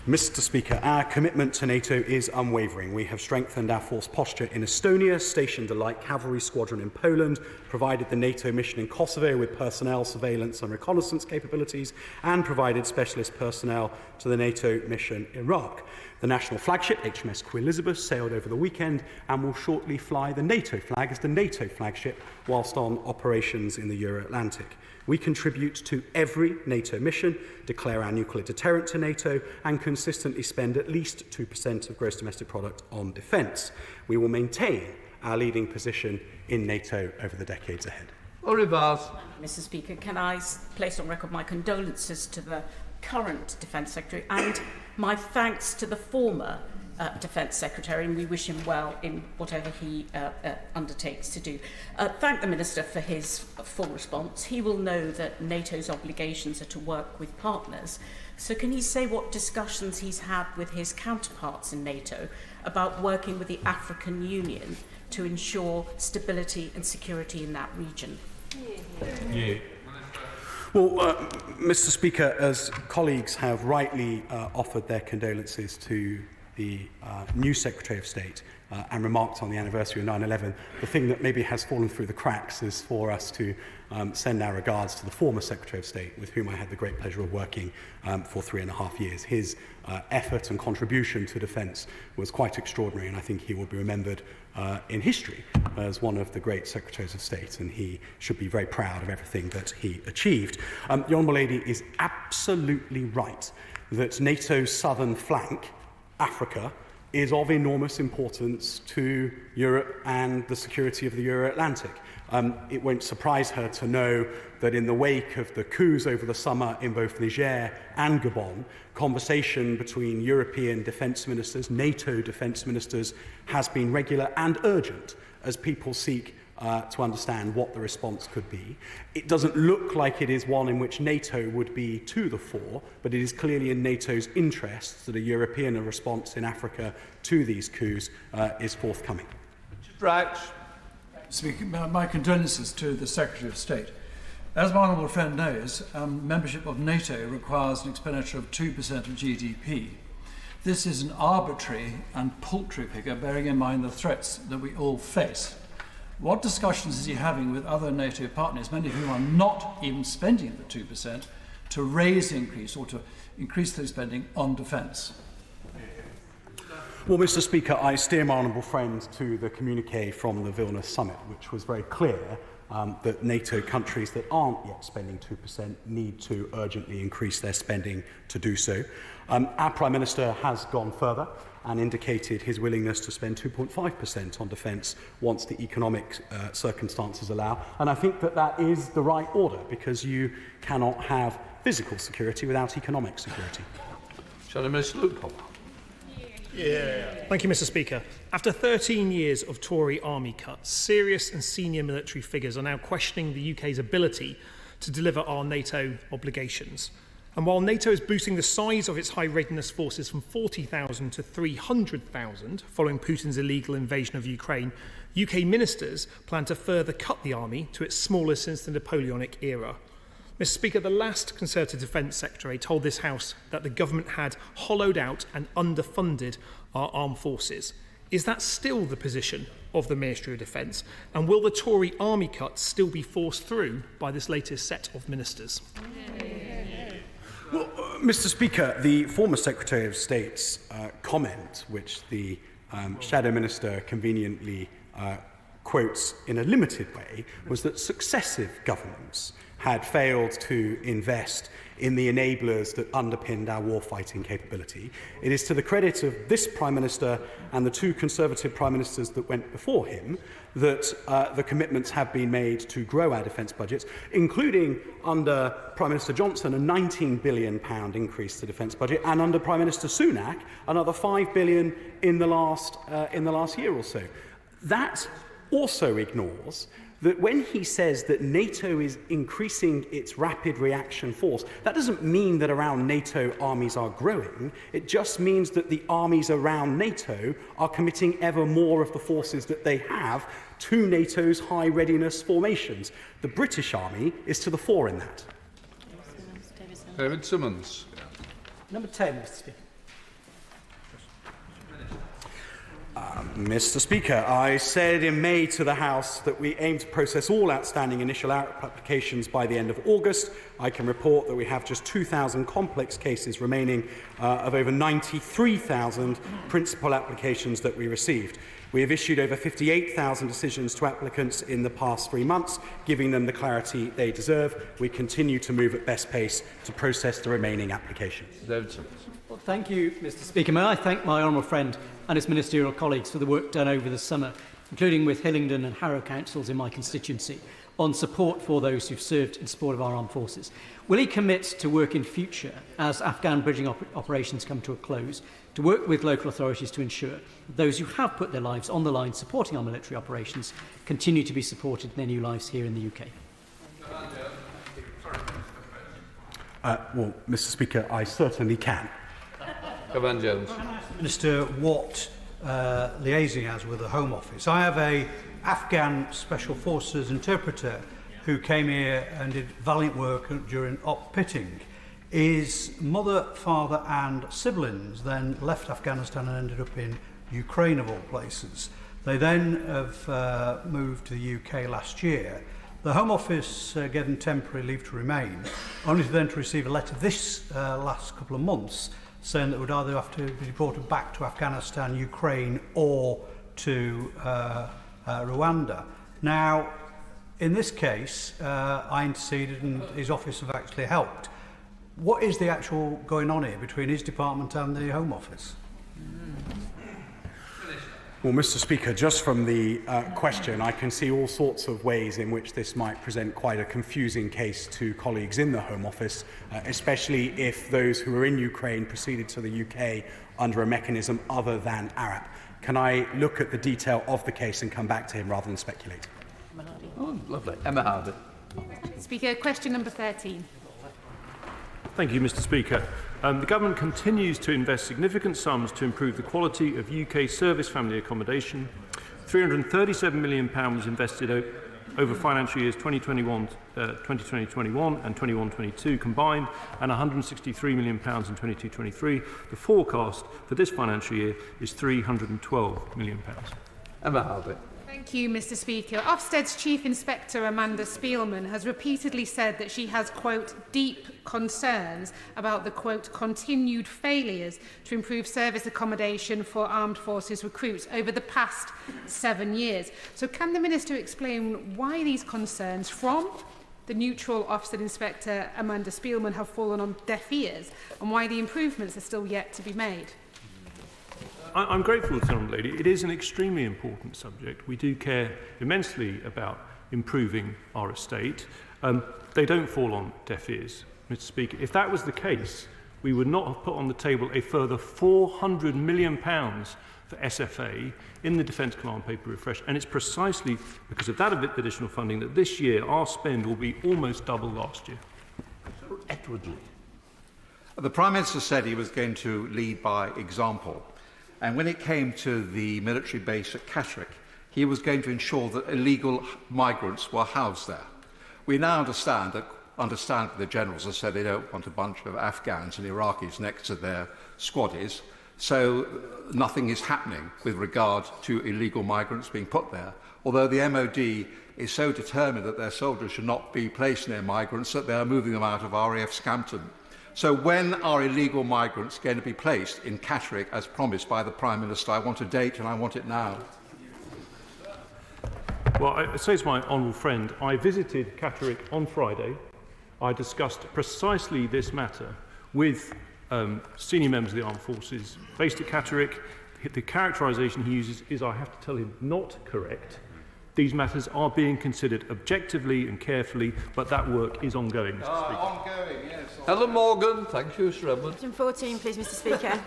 Speaker 7: Mr. Speaker, our commitment to NATO is unwavering. We have strengthened our force posture in Estonia, stationed a light cavalry squadron in Poland, provided the NATO mission in Kosovo with personnel, surveillance and reconnaissance capabilities, and provided specialist personnel to the NATO mission in Iraq. The national flagship, HMS Queen Elizabeth, sailed over the weekend and will shortly fly the NATO flag as the NATO flagship whilst on operations in the Euro-Atlantic. We contribute to every NATO mission, declare our nuclear deterrent to NATO, and consistently spend at least 2% of gross domestic product on defence. We will maintain our leading position in NATO over the decades ahead.
Speaker 9: Mr. Speaker, can I place on record my condolences to the current Defence Secretary and my thanks to the former Defence Secretary, and we wish him well in whatever he undertakes to do. Thank the Minister for his full response. He will know that NATO's obligations are to work with partners. So can he say what discussions he's had with his counterparts in NATO about working with the African Union to ensure stability and security in that region?
Speaker 7: Well, Mr. Speaker, as colleagues have rightly offered their condolences to the new Secretary of State and remarked on the anniversary of 9/11, the thing that maybe has fallen through the cracks is for us to send our regards to the former Secretary of State, with whom I had the great pleasure of working for 3.5 years. His effort and contribution to defence was quite extraordinary, and I think he will be remembered in history as one of the great Secretaries of State, and he should be very proud of everything that he achieved. The Honourable Lady is absolutely right that NATO's southern flank, Africa, is of enormous importance to Europe and the security of the Euro-Atlantic. It won't surprise her to know that in the wake of the coups over the summer in both Niger and Gabon, conversation between European defence ministers, NATO defence ministers, has been regular and urgent as people seek to understand what the response could be. It doesn't look like it is one in which NATO would be to the fore, but it is clearly in NATO's interests that a European response in Africa to these coups is forthcoming.
Speaker 10: Speaker, my condolences to the Secretary of State. As my honourable friend knows, membership of NATO requires an expenditure of 2% of GDP. This is an arbitrary and paltry figure, bearing in mind the threats that we all face. What discussions is he having with other NATO partners, many of whom are not even spending the 2%, to raise the increase or to increase their spending on defence?
Speaker 7: Well, Mr. Speaker, I steer my honourable friend to the communiqué from the Vilnius summit, which was very clear that NATO countries that aren't yet spending 2% need to urgently increase their spending to do so. Our Prime Minister has gone further and indicated his willingness to spend 2.5% on defence once the economic circumstances allow. And I think that that is the right order, because you cannot have physical security without economic security.
Speaker 2: Shadow Minister Luke.
Speaker 12: Thank you, Mr. Speaker. After 13 years of Tory army cuts, serious and senior military figures are now questioning the UK's ability to deliver our NATO obligations. And while NATO is boosting the size of its high readiness forces from 40,000 to 300,000 following Putin's illegal invasion of Ukraine, UK ministers plan to further cut the army to its smallest since the Napoleonic era. Mr. Speaker, the last Conservative Defence Secretary told this House that the government had hollowed out and underfunded our armed forces. Is that still the position of the Ministry of Defence? And will the Tory army cuts still be forced through by this latest set of ministers?
Speaker 7: Well, Mr. Speaker, the former Secretary of State's comment, which the Shadow Minister conveniently quotes in a limited way, was that successive governments had failed to invest in the enablers that underpinned our warfighting capability. It is to the credit of this Prime Minister and the two Conservative Prime Ministers that went before him that the commitments have been made to grow our defence budgets, including under Prime Minister Johnson a £19 billion increase to the defence budget, and under Prime Minister Sunak another £5 billion in the last year or so. That also ignores that when he says that NATO is increasing its rapid reaction force, that doesn't mean that around NATO armies are growing. It just means that the armies around NATO are committing ever more of the forces that they have to NATO's high readiness formations. The British Army is to the fore in that.
Speaker 1: David Simmons.
Speaker 5: Number 10, Mr. Speaker.
Speaker 7: Mr. Speaker, I said in May to the House that we aim to process all outstanding initial applications by the end of August. I can report that we have just 2,000 complex cases remaining of over 93,000 principal applications that we received. We have issued over 58,000 decisions to applicants in the past 3 months, giving them the clarity they deserve. We continue to move at best pace to process the remaining applications.
Speaker 11: Well, thank you, Mr. Speaker. May I thank my honourable friend and his ministerial colleagues for the work done over the summer, including with Hillingdon and Harrow councils in my constituency, on support for those who've served in support of our armed forces. Will he commit to work in future, as Afghan bridging operations come to a close, to work with local authorities to ensure that those who have put their lives on the line supporting our military operations continue to be supported in their new lives here in the UK?
Speaker 7: Well, Mr. Speaker, I certainly can.
Speaker 2: Cavan Jones.
Speaker 13: Minister what liaising has with the Home Office. I have a Afghan Special Forces interpreter who came here and did valiant work during Op Pitting. His mother, father and siblings then left Afghanistan and ended up in Ukraine of all places. They then have moved to the UK last year. The Home Office gave them temporary leave to remain, only to then to receive a letter this last couple of months saying that would either have to be deported back to Afghanistan, Ukraine or to Rwanda. Now, in this case, I interceded and his office have actually helped. What is the actual going on here between his department and the Home Office?
Speaker 7: Well, Mr. Speaker, just from the question, I can see all sorts of ways in which this might present quite a confusing case to colleagues in the Home Office, especially if those who are in Ukraine proceeded to the UK under a mechanism other than ARAP. Can I look at the detail of the case and come back to him rather than speculate?
Speaker 2: Oh, lovely. Emma Hardy.
Speaker 14: Speaker, question number 13.
Speaker 15: Thank you, Mr. Speaker. The Government continues to invest significant sums to improve the quality of UK service family accommodation. £337 million was invested over financial years 2021 and 21-22 combined, and £163 million in 22-23. The forecast for this financial year is £312 million.
Speaker 2: Emma Hardy.
Speaker 14: Thank you, Mr. Speaker. Ofsted's Chief Inspector Amanda Spielman has repeatedly said that she has, quote, deep concerns about the, quote, continued failures to improve service accommodation for armed forces recruits over the past 7 years. So can the Minister explain why these concerns from the neutral Ofsted Inspector Amanda Spielman have fallen on deaf ears, and why the improvements are still yet to be made?
Speaker 15: I'm grateful to the Honourable Lady. It is an extremely important subject. We do care immensely about improving our estate. They don't fall on deaf ears, Mr. Speaker. If that was the case, we would not have put on the table a further £400 million for SFA in the Defence Command Paper Refresh. And it's precisely because of that additional funding that this year our spend will be almost double last year.
Speaker 25: Edward Lee. The Prime Minister said he was going to lead by example. And when it came to the military base at Catterick, he was going to ensure that illegal migrants were housed there. We now understand that the generals have said they don't want a bunch of Afghans and Iraqis next to their squaddies, so nothing is happening with regard to illegal migrants being put there, although the MOD is so determined that their soldiers should not be placed near migrants that they are moving them out of RAF Scampton. So when are illegal migrants going to be placed in Catterick as promised by the Prime Minister? I want a date and I want it now.
Speaker 15: Well, I say to my honourable friend, I visited Catterick on Friday. I discussed precisely this matter with senior members of the armed forces based at Catterick. The characterisation he uses is, I have to tell him, not correct. These matters are being considered objectively and carefully, but that work is ongoing, Mr. Speaker.
Speaker 2: Ongoing, yes. Helen Morgan. Thank you, Sir Edmund.
Speaker 14: Question 14, please, Mr. Speaker.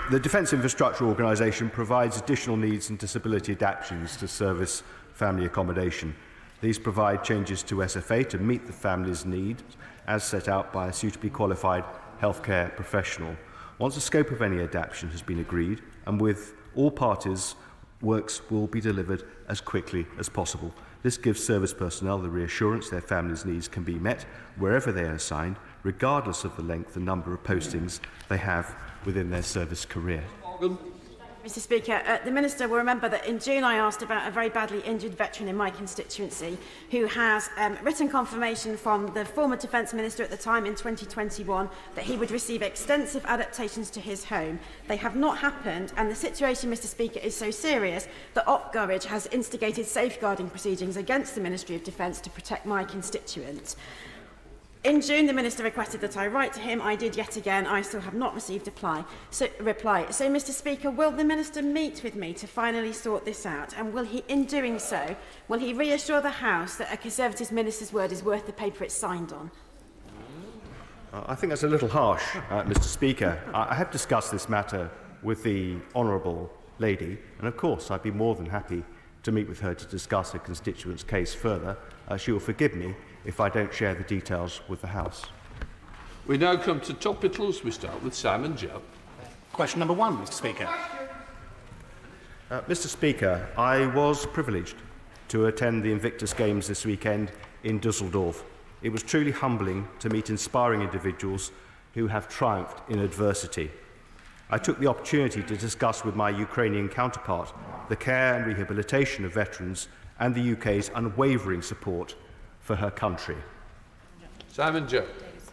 Speaker 4: The Defence Infrastructure Organisation provides additional needs and disability adaptations to service family accommodation. These provide changes to SFA to meet the family's needs as set out by a suitably qualified healthcare professional. Once the scope of any adaptation has been agreed, and with all parties, works will be delivered as quickly as possible. This gives service personnel the reassurance their families' needs can be met wherever they are assigned, regardless of the length and number of postings they have within their service career.
Speaker 6: Mr Speaker, the Minister will remember that in June I asked about a very badly injured veteran in my constituency who has written confirmation from the former Defence Minister at the time in 2021 that he would receive extensive adaptations to his home. They have not happened, and the situation, Mr Speaker, is so serious that Opgorage has instigated safeguarding proceedings against the Ministry of Defence to protect my constituent. In June, the Minister requested that I write to him. I did yet again. I still have not received a reply. So, Mr Speaker, will the Minister meet with me to finally sort this out? And will he, in doing so, will he reassure the House that a Conservative Minister's word is worth the paper it's signed on?
Speaker 4: I think that's a little harsh, Mr Speaker. I have discussed this matter with the Honourable Lady, and of course I'd be more than happy to meet with her to discuss her constituent's case further. She will forgive me if I don't share the details with the House.
Speaker 1: We now come to topicals. We start with Simon Joe.
Speaker 16: Question number 1, Mr Speaker.
Speaker 4: Mr Speaker, I was privileged to attend the Invictus Games this weekend in Dusseldorf. It was truly humbling to meet inspiring individuals who have triumphed in adversity. I took the opportunity to discuss with my Ukrainian counterpart the care and rehabilitation of veterans and the UK's unwavering support for her country.
Speaker 1: Simon Joe.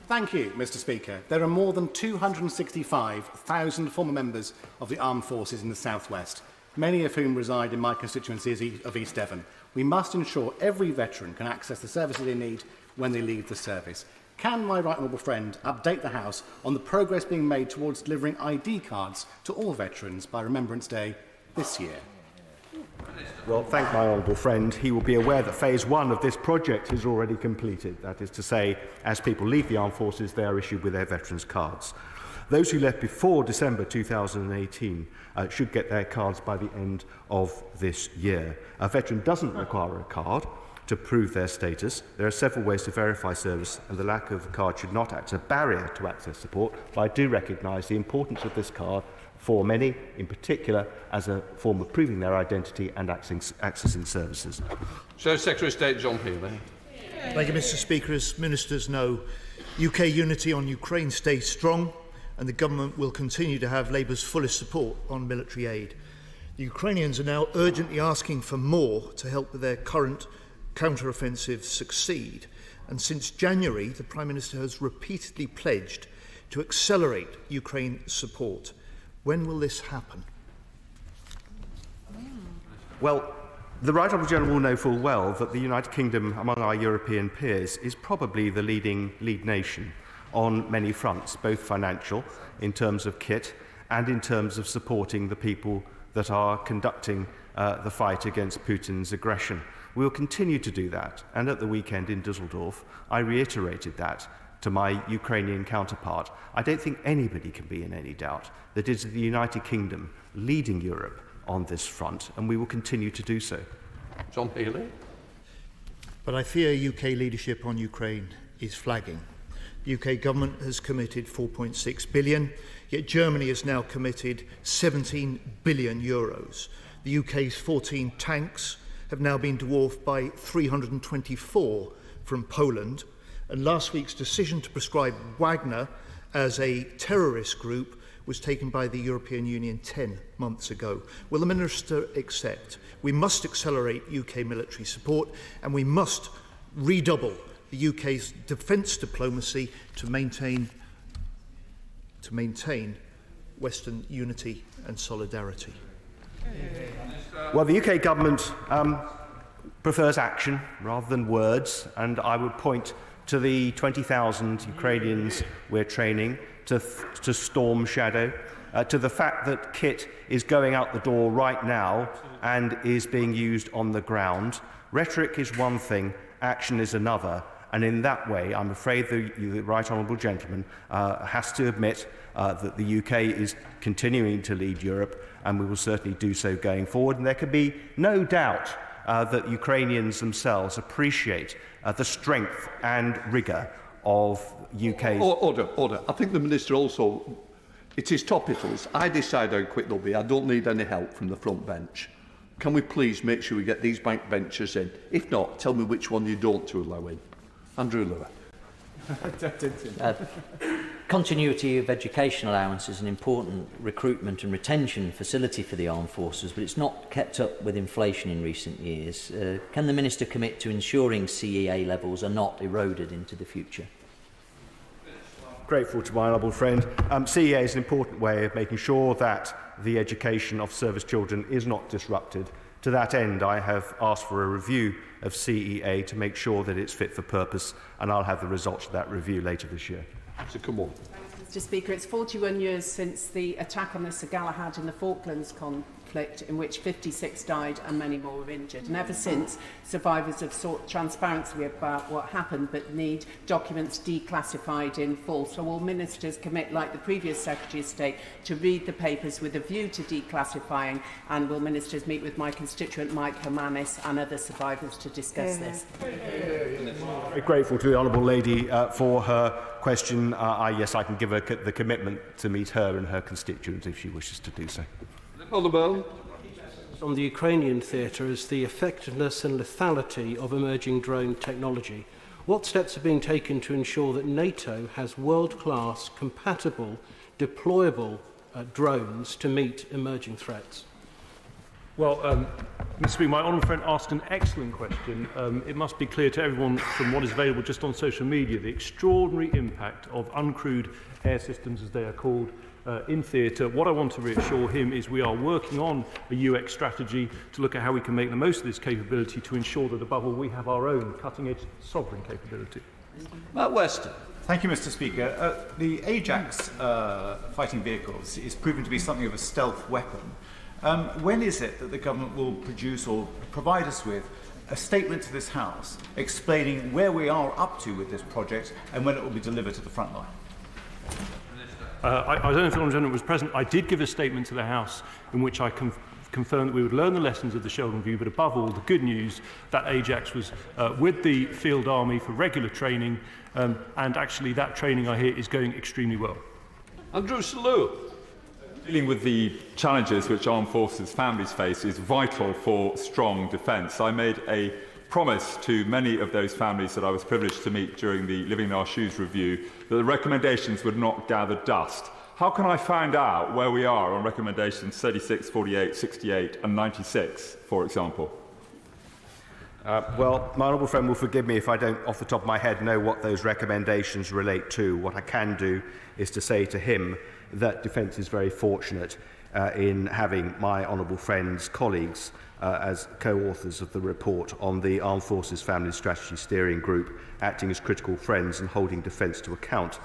Speaker 16: Thank you, Mr Speaker. There are more than 265,000 former members of the armed forces in the South West, many of whom reside in my constituency of East Devon. We must ensure every veteran can access the services they need when they leave the service. Can my right honourable friend update the House on the progress being made towards delivering ID cards to all veterans by Remembrance Day this year?
Speaker 4: Well, thank my honourable friend. He will be aware that phase 1 of this project is already completed. That is to say, as people leave the armed forces, they are issued with their veterans' cards. Those who left before December 2018 should get their cards by the end of this year. A veteran doesn't require a card to prove their status. There are several ways to verify service, and the lack of a card should not act as a barrier to access support, but I do recognise the importance of this card for many, in particular, as a form of proving their identity and accessing services.
Speaker 1: So, Secretary of State John Healey.
Speaker 17: Thank you, Mr Speaker. As ministers know, UK unity on Ukraine stays strong, and the government will continue to have Labour's fullest support on military aid. The Ukrainians are now urgently asking for more to help with their current counter-offensive succeed, and since January, the Prime Minister has repeatedly pledged to accelerate Ukraine support. When will this happen?
Speaker 4: Well, the Right Honourable General will know full well that the United Kingdom, among our European peers, is probably the lead nation on many fronts, both financial, in terms of kit, and in terms of supporting the people that are conducting the fight against Putin's aggression. We will continue to do that, and at the weekend in Dusseldorf, I reiterated that to my Ukrainian counterpart. I don't think anybody can be in any doubt that it is the United Kingdom leading Europe on this front, and we will continue to do so.
Speaker 1: John Healey.
Speaker 17: But I fear UK leadership on Ukraine is flagging. The UK government has committed 4.6 billion, yet Germany has now committed 17 billion euros. The UK's 14 tanks have now been dwarfed by 324 from Poland, and last week's decision to prescribe Wagner as a terrorist group was taken by the European Union 10 months ago. Will the Minister accept? We must accelerate UK military support, and we must redouble the UK's defence diplomacy to maintain Western unity and solidarity.
Speaker 4: Well, the UK government prefers action rather than words, and I would point to the 20,000 Ukrainians we're training to Storm Shadow, to the fact that kit is going out the door right now and is being used on the ground. Rhetoric is one thing, action is another, and in that way, I'm afraid the Right Honourable Gentleman has to admit that the UK is continuing to lead Europe, and we will certainly do so going forward, and there can be no doubt that Ukrainians themselves appreciate the strength and rigour of UK's...
Speaker 1: Order. I think the Minister also... It is topicals. I decide how quick they'll be. I don't need any help from the front bench. Can we please make sure we get these back benchers in? If not, tell me which one you don't to allow in. Andrew Lower.
Speaker 18: Continuity of education allowance is an important recruitment and retention facility for the armed forces, but it's not kept up with inflation in recent years. Can the Minister commit to ensuring CEA levels are not eroded into the future?
Speaker 4: Grateful to my honourable friend. CEA is an important way of making sure that the education of service children is not disrupted. To that end, I have asked for a review of CEA to make sure that it's fit for purpose, and I'll have the results of that review later this year.
Speaker 1: So come on.
Speaker 9: Mr. Speaker, it's 41 years since the attack on the Sir Galahad in the Falklands conflict, in which 56 died and many more were injured. And ever since, survivors have sought transparency about what happened, but need documents declassified in full. So will ministers commit, like the previous Secretary of State, to read the papers with a view to declassifying? And will ministers meet with my constituent Mike Hermanis and other survivors to discuss this?
Speaker 4: Very grateful to the honourable lady for her question. Yes, I can give her the commitment to meet her and her constituents if she wishes to do so.
Speaker 19: On the Ukrainian theatre is the effectiveness and lethality of emerging drone technology. What steps are being taken to ensure that NATO has world-class, compatible, deployable drones to meet emerging threats?
Speaker 15: Well, Mr. Speaker, my honourable friend asked an excellent question. It must be clear to everyone from what is available just on social media the extraordinary impact of uncrewed air systems, as they are called, in theatre. What I want to reassure him is we are working on a UX strategy to look at how we can make the most of this capability to ensure that, above all, we have our own cutting-edge sovereign capability.
Speaker 1: Matt Weston.
Speaker 20: Thank you, Mr. Speaker. The Ajax fighting vehicles is proven to be something of a stealth weapon. When is it that the government will produce or provide us with a statement to this House explaining where we are up to with this project and when it will be delivered to the front line?
Speaker 15: I don't know if the Honourable Gentleman was present. I did give a statement to the House in which I confirmed that we would learn the lessons of the Sheldon Review, but above all, the good news that Ajax was with the Field Army for regular training, and actually that training, I hear, is going extremely well.
Speaker 1: Andrew Selou.
Speaker 21: Dealing with the challenges which armed forces families face is vital for strong defence. I made a promise to many of those families that I was privileged to meet during the Living in Our Shoes review that the recommendations would not gather dust. How can I find out where we are on recommendations 36, 48, 68 and 96, for example?
Speaker 4: Well, my honourable friend will forgive me if I don't, off the top of my head, know what those recommendations relate to. What I can do is to say to him that Defence is very fortunate in having my honourable friend's colleagues as co-authors of the report on the Armed Forces Family Strategy Steering Group, acting as critical friends and holding Defence to account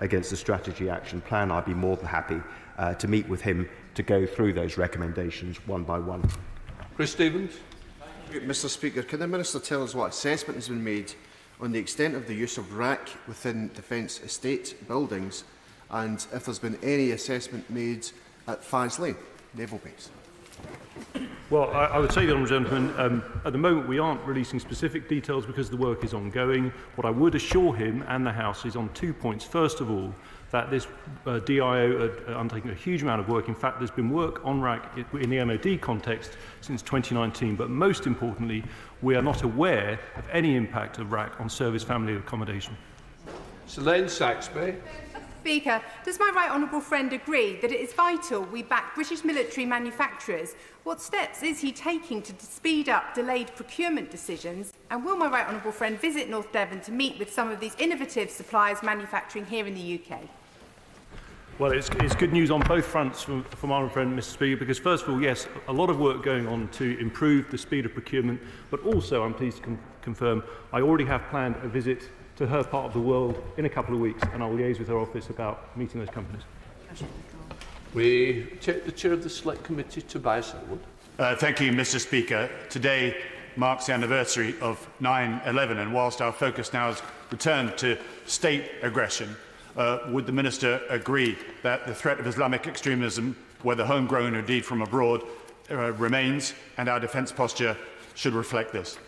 Speaker 4: against the Strategy Action Plan. I'd be more than happy to meet with him to go through those recommendations one by one.
Speaker 1: Chris Stevens.
Speaker 22: Mr. Speaker, can the Minister tell us what assessment has been made on the extent of the use of RAC within Defence estate buildings, and if there's been any assessment made at Faz Lane, Naval Base?
Speaker 15: Well, I would say, the Honourable Gentleman, at the moment we aren't releasing specific details because the work is ongoing. What I would assure him and the House is on 2 points. First of all, that this DIO had undertaken a huge amount of work. In fact, there's been work on RAC in the MOD context since 2019. But most importantly, we are not aware of any impact of RAC on service family accommodation.
Speaker 1: Selene Saxby.
Speaker 26: Speaker, does my right honourable friend agree that it is vital we back British military manufacturers? What steps is he taking to speed up delayed procurement decisions? And will my right honourable friend visit North Devon to meet with some of these innovative suppliers manufacturing here in the UK?
Speaker 15: Well, it's good news on both fronts from our friend, Mr. Speaker, because first of all, yes, a lot of work going on to improve the speed of procurement, but also I'm pleased to confirm I already have planned a visit to her part of the world in a couple of weeks, and I'll liaise with her office about meeting those companies.
Speaker 1: We take the chair of the Select Committee, Tobias Elwood.
Speaker 27: Thank you, Mr. Speaker. Today marks the anniversary of 9/11, and whilst our focus now has returned to state aggression, would the Minister agree that the threat of Islamic extremism, whether homegrown or indeed from abroad, remains, and our defence posture should reflect this?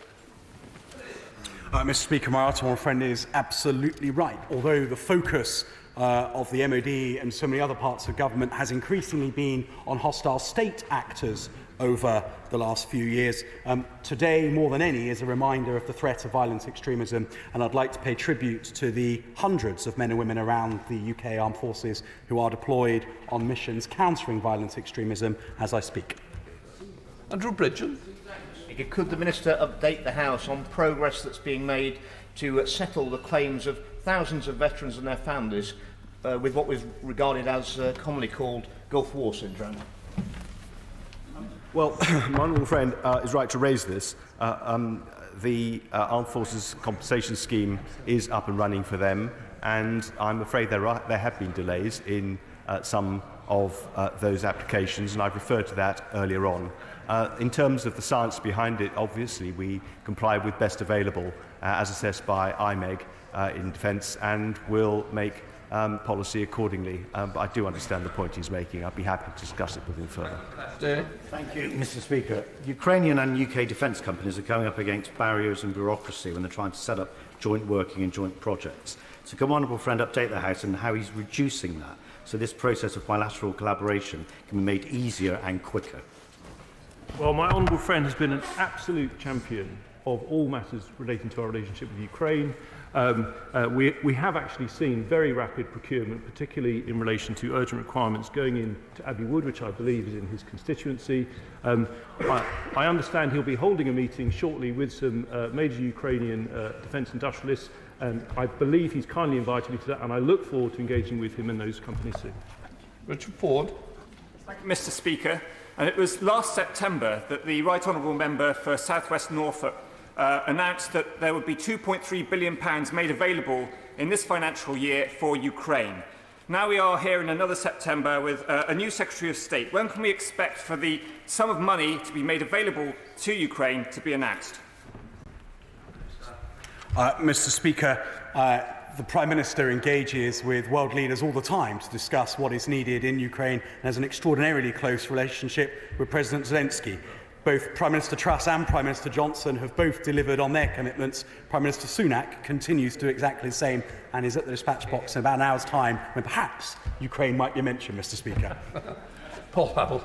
Speaker 7: Mr. Speaker, my honourable friend is absolutely right. Although the focus of the MOD and so many other parts of government has increasingly been on hostile state actors over the last few years. Today, more than any, is a reminder of the threat of violent extremism, and I'd like to pay tribute to the hundreds of men and women around the UK Armed Forces who are deployed on missions countering violent extremism as I speak.
Speaker 2: Andrew Bridgen.
Speaker 3: Could the Minister update the House on progress that's being made to settle the claims of thousands of veterans and their families with what was regarded as commonly called Gulf War syndrome?
Speaker 4: Well, my honourable friend is right to raise this. The Armed Forces Compensation Scheme is up and running for them, and I'm afraid there have been delays in some of those applications, and I've referred to that earlier on. In terms of the science behind it, obviously we comply with best available as assessed by IMEG in defence, and will make policy accordingly. But I do understand the point he's making. I'd be happy to discuss it with him further.
Speaker 5: Thank you, Mr. Speaker. Ukrainian and UK defence companies are coming up against barriers and bureaucracy when they're trying to set up joint working and joint projects. So can my honourable friend update the House on how he's reducing that, so this process of bilateral collaboration can be made easier and quicker?
Speaker 15: Well, my honourable friend has been an absolute champion of all matters relating to our relationship with Ukraine. We have actually seen very rapid procurement, particularly in relation to urgent requirements going into Abbey Wood, which I believe is in his constituency. I understand he'll be holding a meeting shortly with some major Ukrainian defence industrialists, and I believe he's kindly invited me to that, and I look forward to engaging with him and those companies soon.
Speaker 2: Richard Ford.
Speaker 8: Thank you, Mr. Speaker. And it was last September that the Right Honourable Member for South West Norfolk announced that there would be £2.3 billion made available in this financial year for Ukraine. Now we are here in another September with a new Secretary of State. When can we expect for the sum of money to be made available to Ukraine to be announced?
Speaker 7: Mr. Speaker, the Prime Minister engages with world leaders all the time to discuss what is needed in Ukraine and has an extraordinarily close relationship with President Zelensky. Both Prime Minister Truss and Prime Minister Johnson have both delivered on their commitments. Prime Minister Sunak continues to do exactly the same and is at the dispatch box in about an hour's time when perhaps Ukraine might be mentioned, Mr. Speaker.
Speaker 2: Paul Pavel.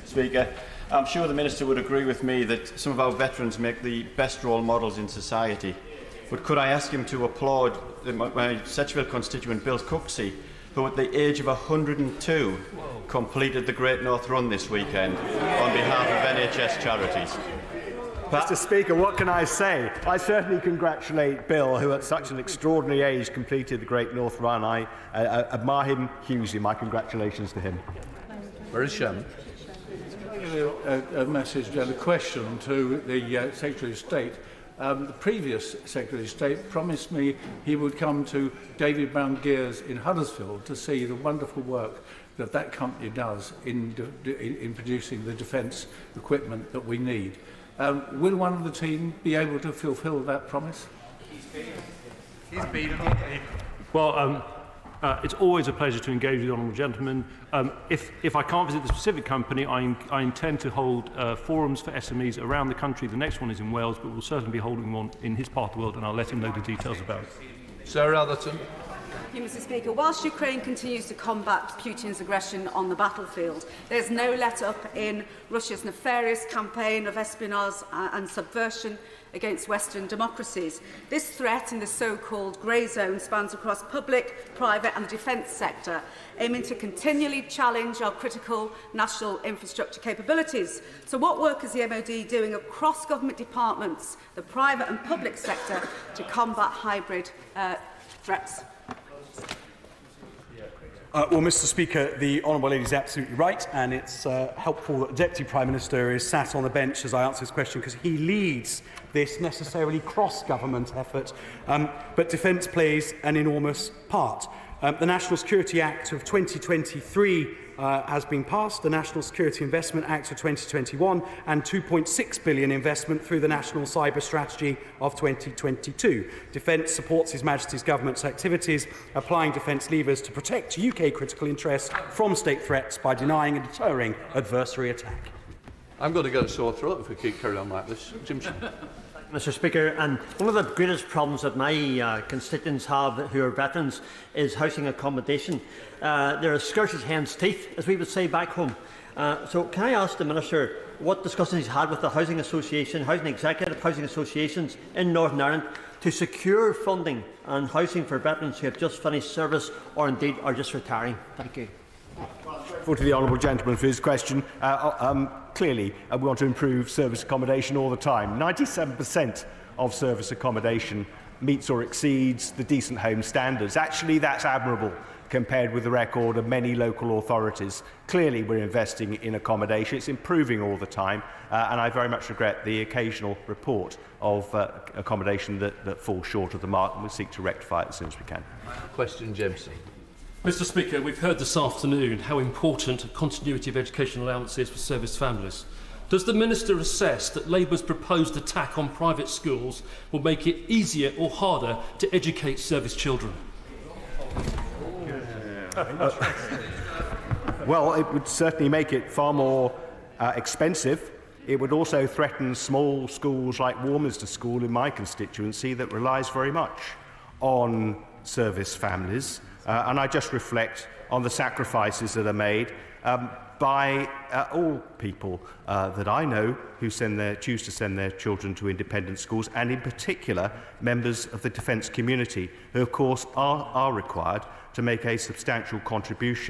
Speaker 10: Speaker, I'm sure the Minister would agree with me that some of our veterans make the best role models in society. But could I ask him to applaud my Setchville constituent Bill Cooksey, who at the age of 102 completed the Great North Run this weekend on behalf of NHS charities.
Speaker 4: Mr. Speaker, what can I say? I certainly congratulate Bill, who at such an extraordinary age completed the Great North Run. I admire him hugely. My congratulations to him.
Speaker 2: Where is Shem?
Speaker 12: A message and a question to the Secretary of State. The previous Secretary of State promised me he would come to David Brown Gears in Huddersfield to see the wonderful work that that company does in producing the defence equipment that we need. Will one of the team be able to fulfil that promise?
Speaker 15: He's been. Well, it's always a pleasure to engage with the honourable gentleman. If I can't visit the specific company, I intend to hold forums for SMEs around the country. The next one is in Wales, but we'll certainly be holding one in his part of the world, and I'll let him know the details about it.
Speaker 2: Sarah Atherton.
Speaker 23: Thank you, Mr. Speaker. Whilst Ukraine continues to combat Putin's aggression on the battlefield, there's no let-up in Russia's nefarious campaign of espionage and subversion against Western democracies. This threat in the so-called grey zone spans across public, private and the defence sector, aiming to continually challenge our critical national infrastructure capabilities. So what work is the MOD doing across government departments, the private and public sector, to combat hybrid threats?
Speaker 7: Well, Mr. Speaker, the Honourable Lady is absolutely right, and it's helpful that the Deputy Prime Minister is sat on the bench as I answer this question, because he leads this necessarily cross-government effort, but defence plays an enormous part. The National Security Act of 2023 has been passed, the National Security Investment Act of 2021, and £2.6 billion investment through the National Cyber Strategy of 2022. Defence supports His Majesty's Government's activities, applying defence levers to protect UK critical interests from state threats by denying and deterring adversary attack.
Speaker 2: I'm going to get a sore throat if we keep carrying on like this. Jim.
Speaker 6: Mr Speaker, and one of the greatest problems that my constituents have who are veterans is housing accommodation. They're as scarce as hen's teeth, as we would say back home. So can I ask the Minister what discussions he's had with the housing association, housing executive housing associations in Northern Ireland to secure funding and housing for veterans who have just finished service or indeed are just retiring? Thank you.
Speaker 4: To the honourable gentleman for his question. Clearly, we want to improve service accommodation all the time. 97% of service accommodation meets or exceeds the decent home standards. Actually, that's admirable compared with the record of many local authorities. Clearly, we're investing in accommodation. It's improving all the time, and I very much regret the occasional report of accommodation that falls short of the mark, and we'll seek to rectify it as soon as we can.
Speaker 2: Question, Jameson.
Speaker 11: Mr Speaker, we've heard this afternoon how important continuity of education allowance is for service families. Does the Minister assess that Labour's proposed attack on private schools will make it easier or harder to educate service children?
Speaker 4: Well, it would certainly make it far more expensive. It would also threaten small schools like Warminster School in my constituency that relies very much on service families. And I just reflect on the sacrifices that are made by all people that I know who choose to send their children to independent schools, and in particular members of the defence community, who of course are required to make a substantial contribution